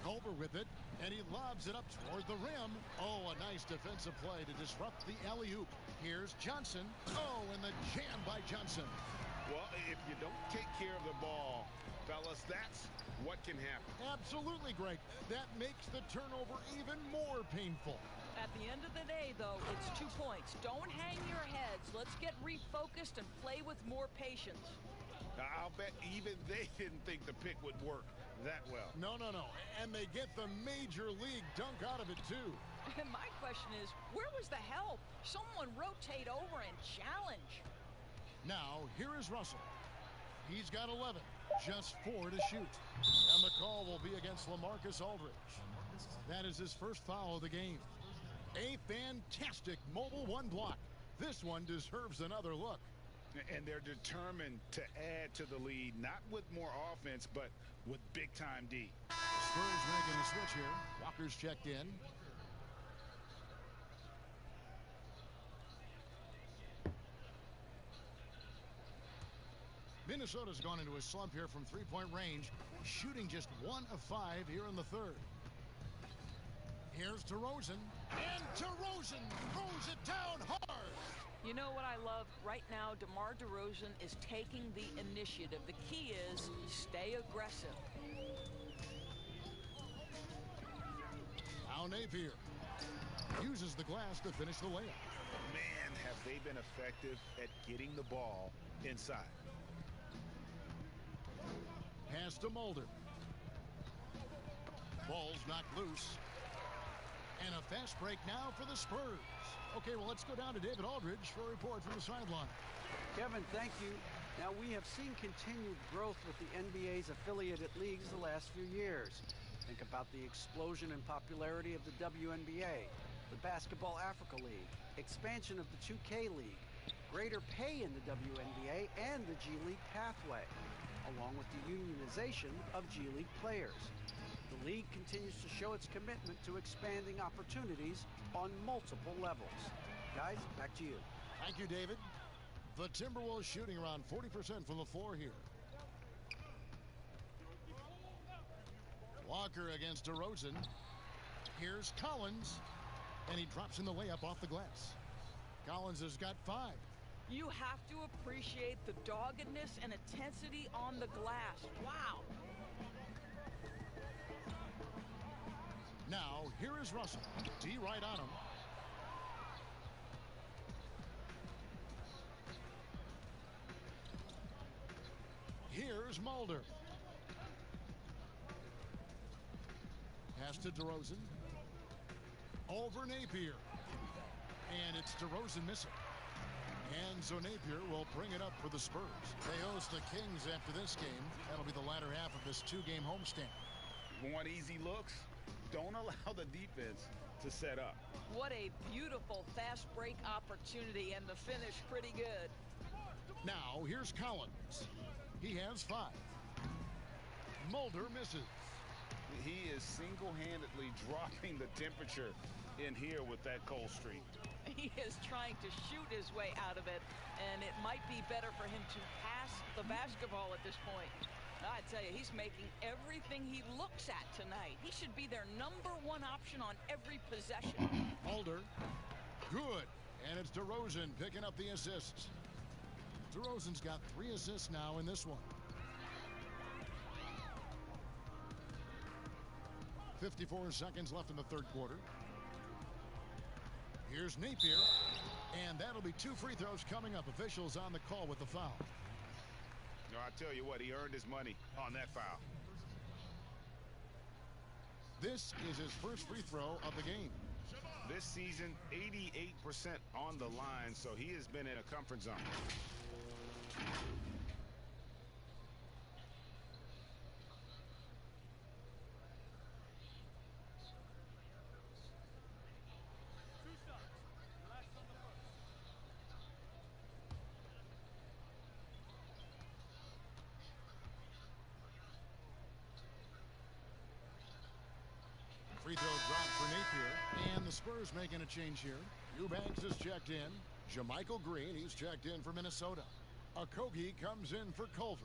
Culver with it, and he lobs it up toward the rim. Oh, a nice defensive play to disrupt the alley-oop. Here's Johnson. Oh, and the jam by Johnson. Well, if you don't take care of the ball, fellas, that's what can happen. Absolutely, Greg. That makes the turnover even more painful. At the end of the day, though, it's 2 points. Don't hang your heads. Let's get refocused and play with more patience. I'll bet even they didn't think the pick would work that well. No. And they get the major league dunk out of it, too. And my question is, where was the help? Someone rotate over and challenge. Now, here is Russell. He's got 11, just 4 to shoot. And the call will be against LaMarcus Aldridge. That is his first foul of the game. A fantastic mobile one block. This one deserves another look. And they're determined to add to the lead, not with more offense, but with big-time D. Spurs making a switch here. Walker's checked in. Minnesota's gone into a slump here from three-point range, shooting just 1 of 5 here in the third. Here's DeRozan, and DeRozan throws it down hard. You know what I love? Right now, DeMar DeRozan is taking the initiative. The key is stay aggressive. Now Napier uses the glass to finish the layup. Man, have they been effective at getting the ball inside. Pass to Mulder. Ball's knocked loose. And a fast break now for the Spurs. Okay, well, let's go down to David Aldridge for a report from the sideline. Kevin, thank you. Now, we have seen continued growth with the NBA's affiliated leagues the last few years. Think about the explosion in popularity of the WNBA, the Basketball Africa League, expansion of the 2K League, greater pay in the WNBA, and the G League pathway, along with the unionization of G League players. The league continues to show its commitment to expanding opportunities on multiple levels. Guys, back to you. Thank you, David. The Timberwolves shooting around 40% from the floor here. Walker against DeRozan. Here's Collins, and he drops in the layup off the glass. Collins has got 5. You have to appreciate the doggedness and intensity on the glass. Wow. Now, here is Russell. D right on him. Here's Mulder. Pass to DeRozan. Over Napier. And it's DeRozan missing. And so Napier will bring it up for the Spurs. They host the Kings after this game. That'll be the latter half of this 2-game homestand. Want easy looks? Don't allow the defense to set up. What a beautiful fast break opportunity, and the finish pretty good. Now, here's Collins. He has 5. Mulder misses. He is single-handedly dropping the temperature in here with that cold streak. He is trying to shoot his way out of it, and it might be better for him to pass the basketball at this point. I tell you, he's making everything he looks at tonight. He should be their #1 option on every possession. Mulder, good. And it's DeRozan picking up the assists. DeRozan's got 3 assists now in this one. 54 seconds left in the third quarter. Here's Napier, and that'll be 2 free throws coming up. Officials on the call with the foul. No, I tell you what, he earned his money on that foul. This is his first free throw of the game. This season, 88% on the line, so he has been in a comfort zone. Free throw drop for Napier, and the Spurs making a change here. Eubanks is checked in. JaMychal Green, he's checked in for Minnesota. Okogie comes in for Culver.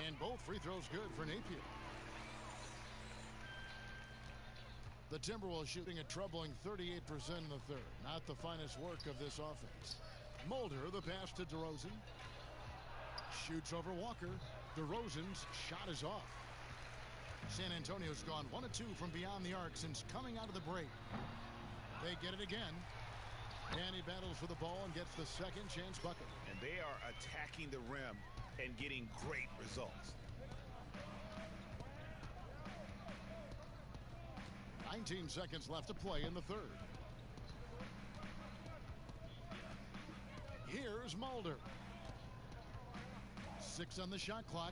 And both free throws good for Napier. The Timberwolves shooting a troubling 38% in the third. Not the finest work of this offense. Mulder, the pass to DeRozan. Shoots over Walker. DeRozan's shot is off. San Antonio's gone 1 of 2 from beyond the arc since coming out of the break. They get it again. And he battles for the ball and gets the second chance bucket. And they are attacking the rim and getting great results. 19 seconds left to play in the third. Here's Mulder. 6 on the shot clock.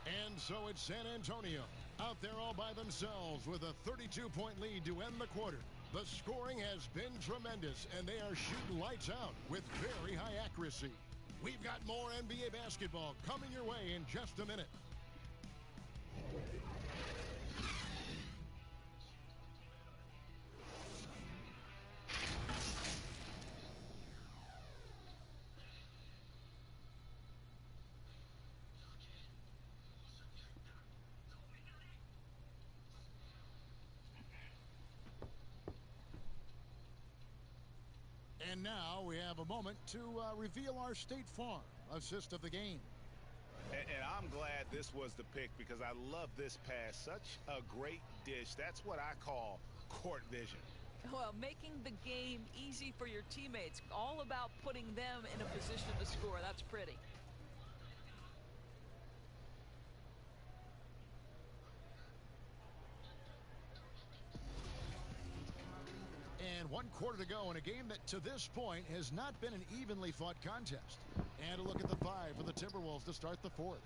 And so it's San Antonio out there all by themselves with a 32-point lead to end the quarter. The scoring has been tremendous, and they are shooting lights out with very high accuracy. We've got more NBA basketball coming your way in just a minute. And now we have a moment to reveal our State Farm assist of the game. And I'm glad this was the pick because I love this pass. Such a great dish. That's what I call court vision. Well, making the game easy for your teammates. All about putting them in a position to score. That's pretty. And 1 quarter to go in a game that to this point has not been an evenly fought contest. And a look at the 5 for the Timberwolves to start the fourth.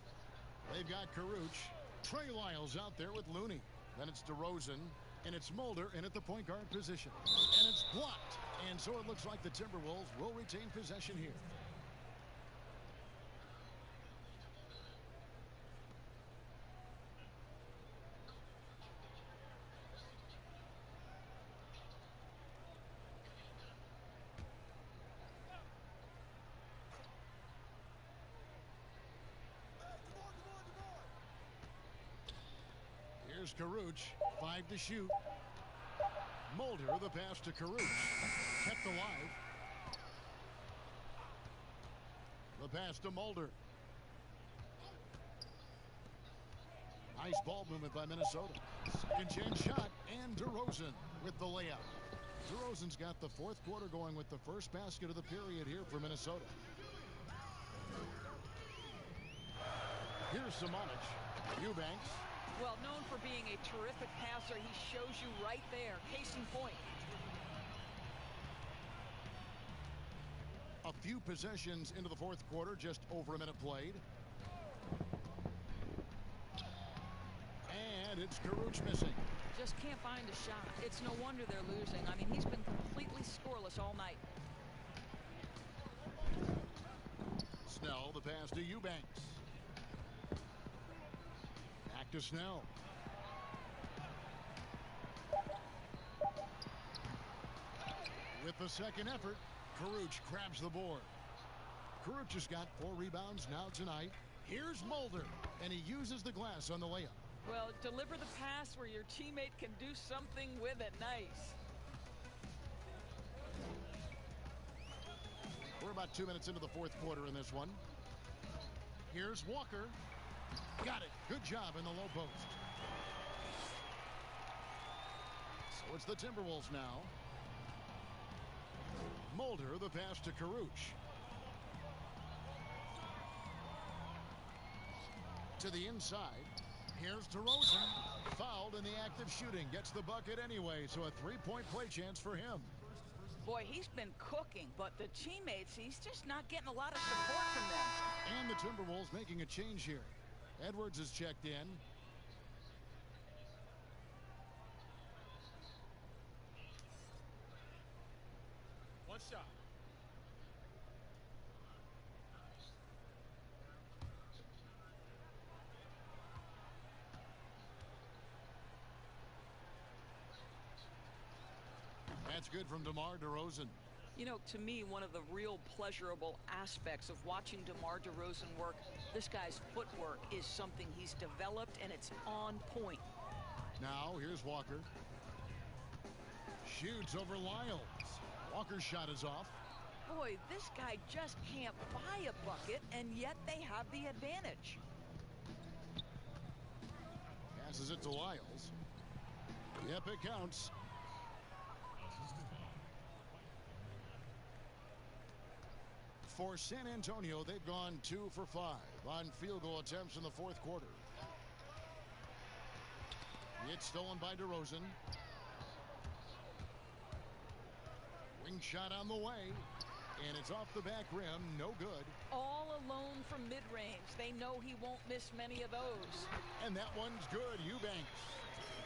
They've got Caruch. Trey Lyles out there with Looney. Then it's DeRozan. And it's Mulder in at the point guard position. And it's blocked. And so it looks like the Timberwolves will retain possession here. Here's Caruch, 5 to shoot. Mulder, the pass to Caruch. Kept alive. The pass to Mulder. Nice ball movement by Minnesota. Second chance shot, and DeRozan with the layup. DeRozan's got the fourth quarter going with the first basket of the period here for Minnesota. Here's Samanich. Eubanks. Well, known for being a terrific passer, he shows you right there. Case in point. A few possessions into the fourth quarter, just over a minute played. And it's Caruch missing. just can't find a shot. It's no wonder they're losing. I mean, he's been completely scoreless all night. Snell, the pass to Eubanks. Back to Snell. With the second effort, Caruch grabs the board. Caruch has got 4 rebounds now tonight. Here's Mulder, and he uses the glass on the layup. Well, deliver the pass where your teammate can do something with it. Nice. We're about 2 minutes into the fourth quarter in this one. Here's Walker. Got it. Good job in the low post. So it's the Timberwolves now. Mulder, the pass to Caruch. To the inside. Here's DeRozan. Fouled in the act of shooting. Gets the bucket anyway, so a 3-point play chance for him. Boy, he's been cooking, but the teammates, he's just not getting a lot of support from them. And the Timberwolves making a change here. Edwards is checked in. One shot. That's good from DeMar DeRozan. You know, to me, one of the real pleasurable aspects of watching DeMar DeRozan work, this guy's footwork is something he's developed, and it's on point. Now, here's Walker. Shoots over Lyles. Walker's shot is off. Boy, this guy just can't buy a bucket, and yet they have the advantage. Passes it to Lyles. Yep, it counts. For San Antonio, they've gone 2 for 5 on field goal attempts in the fourth quarter. It's stolen by DeRozan. Wing shot on the way, and it's off the back rim. No good. All alone from mid-range. They know he won't miss many of those. And that one's good. Eubanks.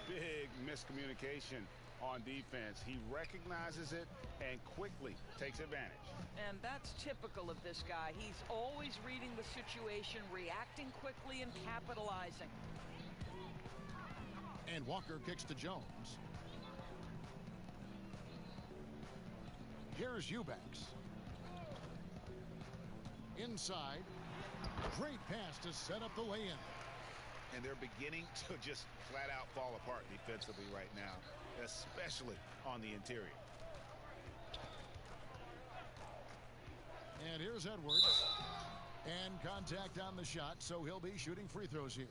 Big miscommunication on defense. He recognizes it and quickly takes advantage. And that's typical of this guy. He's always reading the situation, reacting quickly, and capitalizing. And Walker kicks to Jones. Here's Eubanks. Inside. Great pass to set up the lay-in. And they're beginning to just flat out fall apart defensively right now, especially on the interior. And here's Edwards. And contact on the shot, so he'll be shooting free throws here.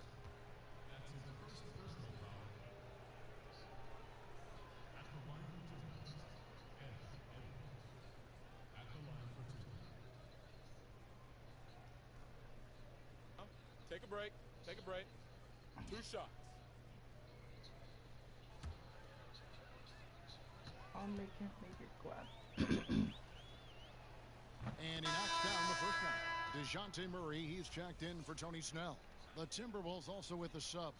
Take a break. Take a break. 2 shots. I'll make it clap. And he knocks down the first one. DeJounte Murray, he's checked in for Tony Snell. The Timberwolves also with the sub.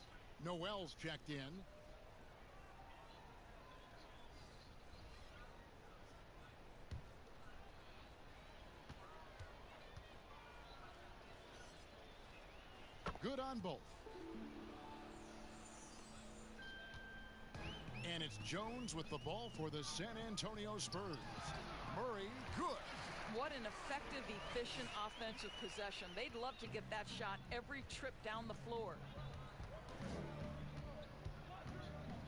Noel's checked in. Good on both. And it's Jones with the ball for the San Antonio Spurs. Murray, good. What an effective, efficient offensive possession. They'd love to get that shot every trip down the floor.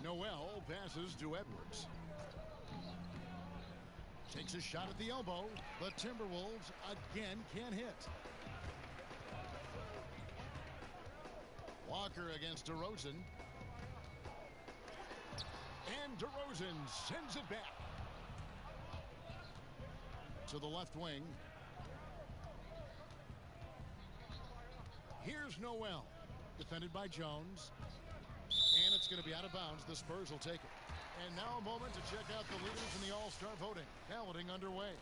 Noel passes to Edwards. Takes a shot at the elbow. The Timberwolves again can't hit. Walker against DeRozan. And DeRozan sends it back to the left wing. Here's Noel, defended by Jones. And it's going to be out of bounds. The Spurs will take it. And now a moment to check out the leaders in the All-Star voting. Balloting underway.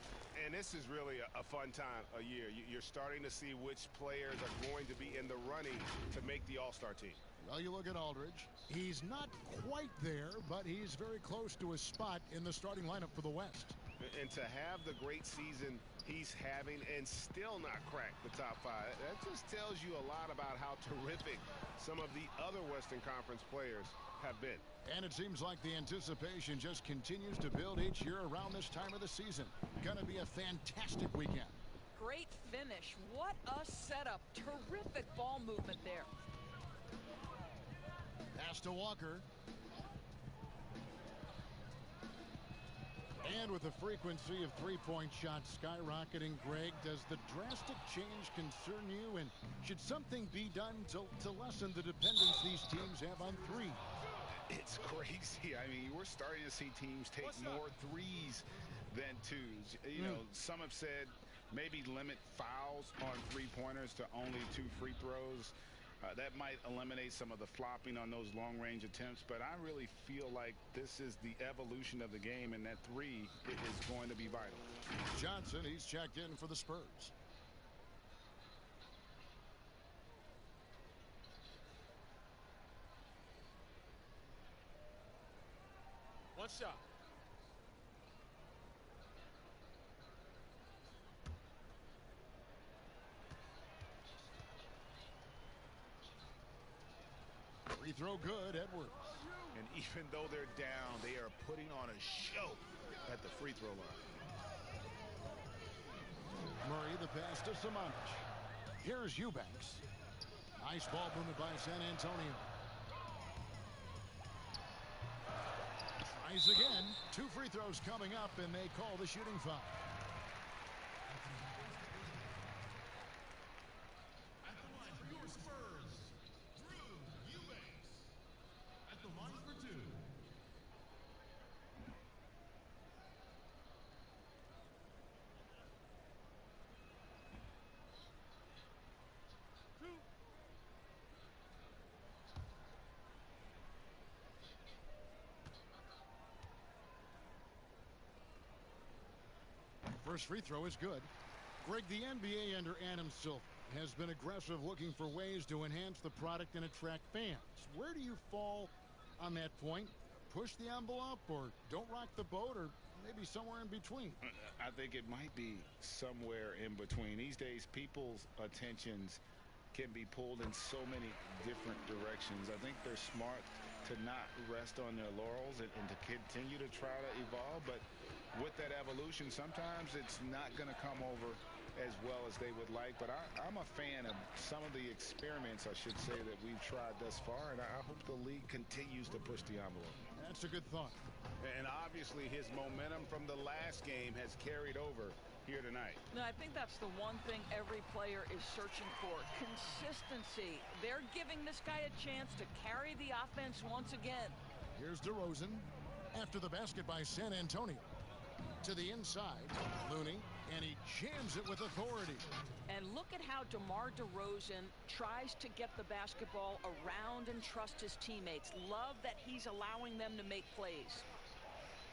And this is really a fun time of year. You're starting to see which players are going to be in the running to make the All-Star team. Well, you look at Aldridge. He's not quite there, but he's very close to a spot in the starting lineup for the West. And to have the great season he's having and still not crack the top 5, that just tells you a lot about how terrific some of the other Western Conference players have been. And it seems like the anticipation just continues to build each year around this time of the season. Going to be a fantastic weekend. Great finish. What a setup. Terrific ball movement there. Pass to Walker. And with the frequency of three-point shots skyrocketing, Greg, does the drastic change concern you? And should something be done to lessen the dependence these teams have on three? It's crazy. I mean, we're starting to see teams take more threes than twos. You know, some have said maybe limit fouls on three-pointers to only 2 free throws. That might eliminate some of the flopping on those long-range attempts, but I really feel like this is the evolution of the game, and that three is going to be vital. Johnson, he's checked in for the Spurs. One shot. Free throw good, Edwards. And even though they're down, they are putting on a show at the free throw line. Murray, the pass to Simonic. Here's Eubanks. Nice ball movement by San Antonio. Tries again. 2 free throws coming up, and they call the shooting foul. First free throw is good. Greg, the NBA under Adam Silver has been aggressive looking for ways to enhance the product and attract fans. Where do you fall on that point? Push the envelope or don't rock the boat, or maybe somewhere in between? I think it might be somewhere in between. These days, people's attentions can be pulled in so many different directions. I think they're smart to not rest on their laurels and to continue to try to evolve, but with that evolution, sometimes it's not going to come over as well as they would like. But I'm a fan of some of the experiments, I should say, that we've tried thus far, and I hope the league continues to push the envelope. That's a good thought. And obviously his momentum from the last game has carried over here tonight. No, I think that's the one thing every player is searching for. Consistency. They're giving this guy a chance to carry the offense once again. Here's DeRozan after the basket by San Antonio. To the inside, Looney, and he jams it with authority. And look at how DeMar DeRozan tries to get the basketball around and trust his teammates. Love that he's allowing them to make plays.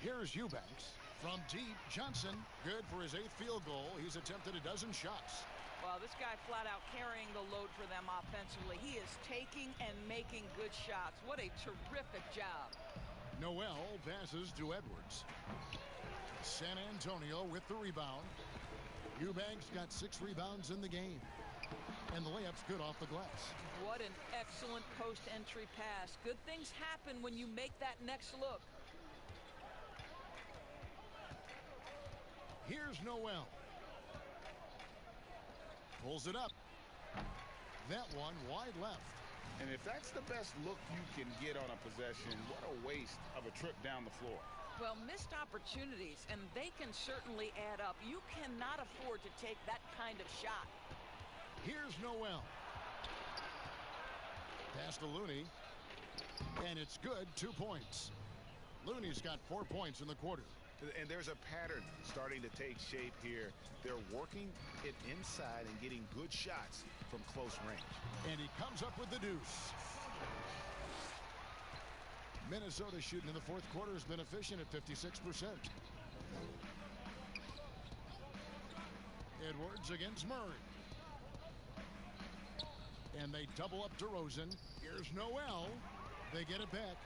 Here's Eubanks. From deep, Johnson, good for his 8th field goal. He's attempted a dozen shots. Well, this guy flat out carrying the load for them offensively. He is taking and making good shots. What a terrific job. Noel passes to Edwards. San Antonio with the rebound. Eubanks got 6 rebounds in the game. And the layup's good off the glass. What an excellent post-entry pass. Good things happen when you make that next look. Here's Noel. Pulls it up. That one wide left. And if that's the best look you can get on a possession, what a waste of a trip down the floor. Well, missed opportunities, and they can certainly add up. You cannot afford to take that kind of shot. Here's Noel. Pass to Looney. And it's good, 2 points. Looney's got 4 points in the quarter. And there's a pattern starting to take shape here. They're working it inside and getting good shots from close range. And he comes up with the deuce. Minnesota shooting in the 4th quarter has been efficient at 56%. Edwards against Murray. And they double up DeRozan. Here's Noel. They get it back.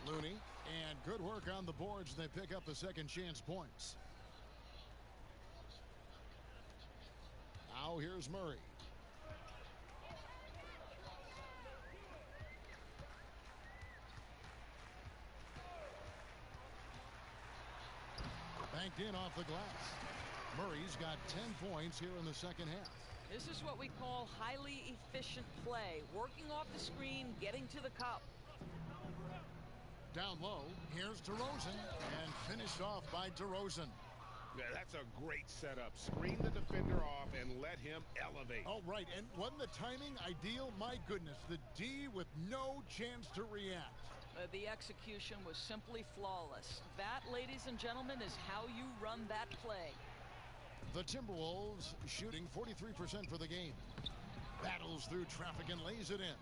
Looney. And good work on the boards. They pick up the second chance points. Now here's Murray. Banked in off the glass. Murray's got 10 points here in the second half. This is what we call highly efficient play. Working off the screen, getting to the cup. Down low, here's DeRozan, and finished off by DeRozan. Yeah, that's a great setup. Screen the defender off and let him elevate. Oh, right, and wasn't the timing ideal? My goodness, the D with no chance to react. The execution was simply flawless. That, ladies and gentlemen, is how you run that play. The Timberwolves shooting 43% for the game. Battles through traffic and lays it in.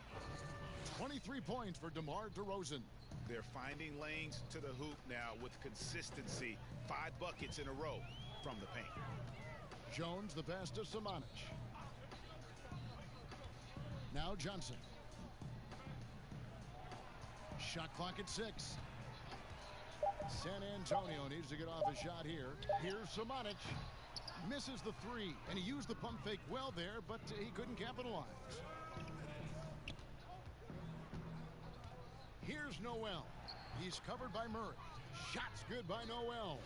23 points for DeMar DeRozan. They're finding lanes to the hoop now with consistency. 5 buckets in a row from the paint. Jones the pass to Samanic. Now Johnson. Shot clock at 6. San Antonio needs to get off a shot here. Here's Samanic. Misses the 3, and he used the pump fake well there, but he couldn't capitalize. Here's Noel. He's covered by Murray. Shots good by Noel.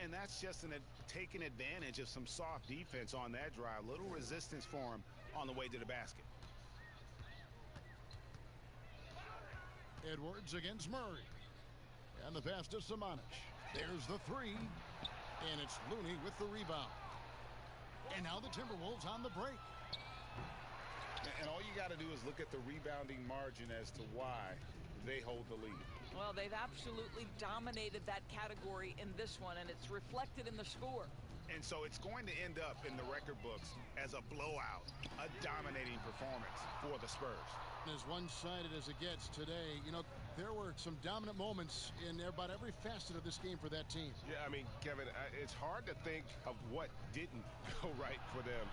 And that's just taking advantage of some soft defense on that drive. Little resistance for him on the way to the basket. Edwards against Murray. And the pass to Samanic. There's the 3. And it's Looney with the rebound. And now the Timberwolves on the break. And all you got to do is look at the rebounding margin as to why they hold the lead. Well, they've absolutely dominated that category in this one, and it's reflected in the score. And so it's going to end up in the record books as a blowout, a dominating performance for the Spurs. As one-sided as it gets today, you know, there were some dominant moments in about every facet of this game for that team. Yeah, I mean, Kevin, it's hard to think of what didn't go right for them.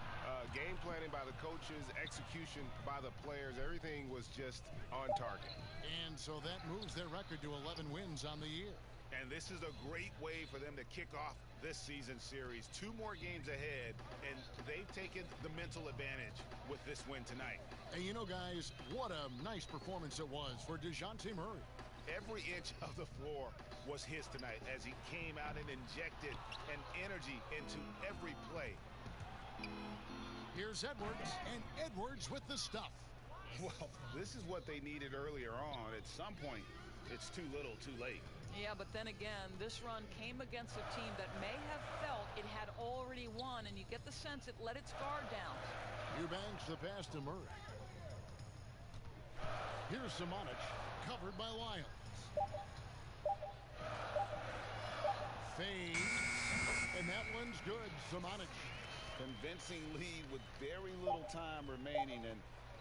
Game planning by the coaches, execution by the players, everything was just on target. And so that moves their record to 11 wins on the year. And this is a great way for them to kick off this season series. 2 more games ahead, and they've taken the mental advantage with this win tonight. And you know, guys, what a nice performance it was for DeJounte Murray. Every inch of the floor was his tonight as he came out and injected an energy into every play. Here's Edwards, and Edwards with the stuff. Well, this is what they needed earlier on. At some point, it's too little, too late. Yeah, but then again, this run came against a team that may have felt it had already won, and you get the sense it let its guard down. Eubanks the pass to Murray. Here's Samanic, covered by Lyons. Fades, and that one's good. Samanic. Convincing lead with very little time remaining, and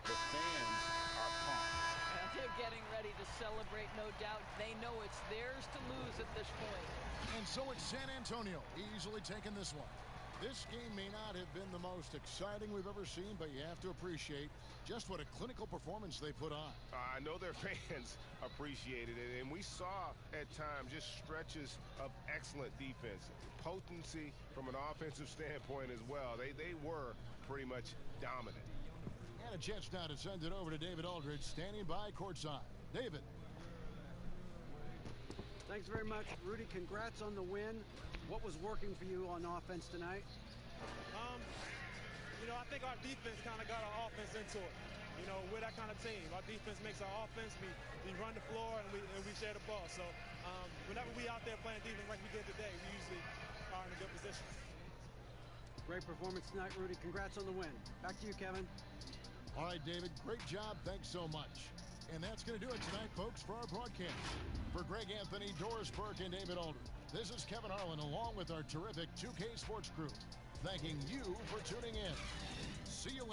the fans are pumped. They're getting ready to celebrate, no doubt. They know it's theirs to lose at this point. And so it's San Antonio easily taking this one. This game may not have been the most exciting we've ever seen, but you have to appreciate just what a clinical performance they put on. I know their fans appreciated it, and we saw at times just stretches of excellent defense. Potency from an offensive standpoint as well. They were pretty much dominant. And a chance now to send it over to David Aldridge, standing by courtside. David. Thanks very much, Rudy. Congrats on the win. What was working for you on offense tonight? You know, I think our defense kind of got our offense into it. You know, we're that kind of team. Our defense makes our offense. We run the floor and we share the ball. So whenever we out there playing defense like we did today, we usually are in a good position. Great performance tonight, Rudy. Congrats on the win. Back to you, Kevin. All right, David, great job. Thanks so much. And that's going to do it tonight, folks, for our broadcast. For Greg Anthony, Doris Burke, and David Aldridge, this is Kevin Harlan along with our terrific 2K Sports crew, thanking you for tuning in. See you later.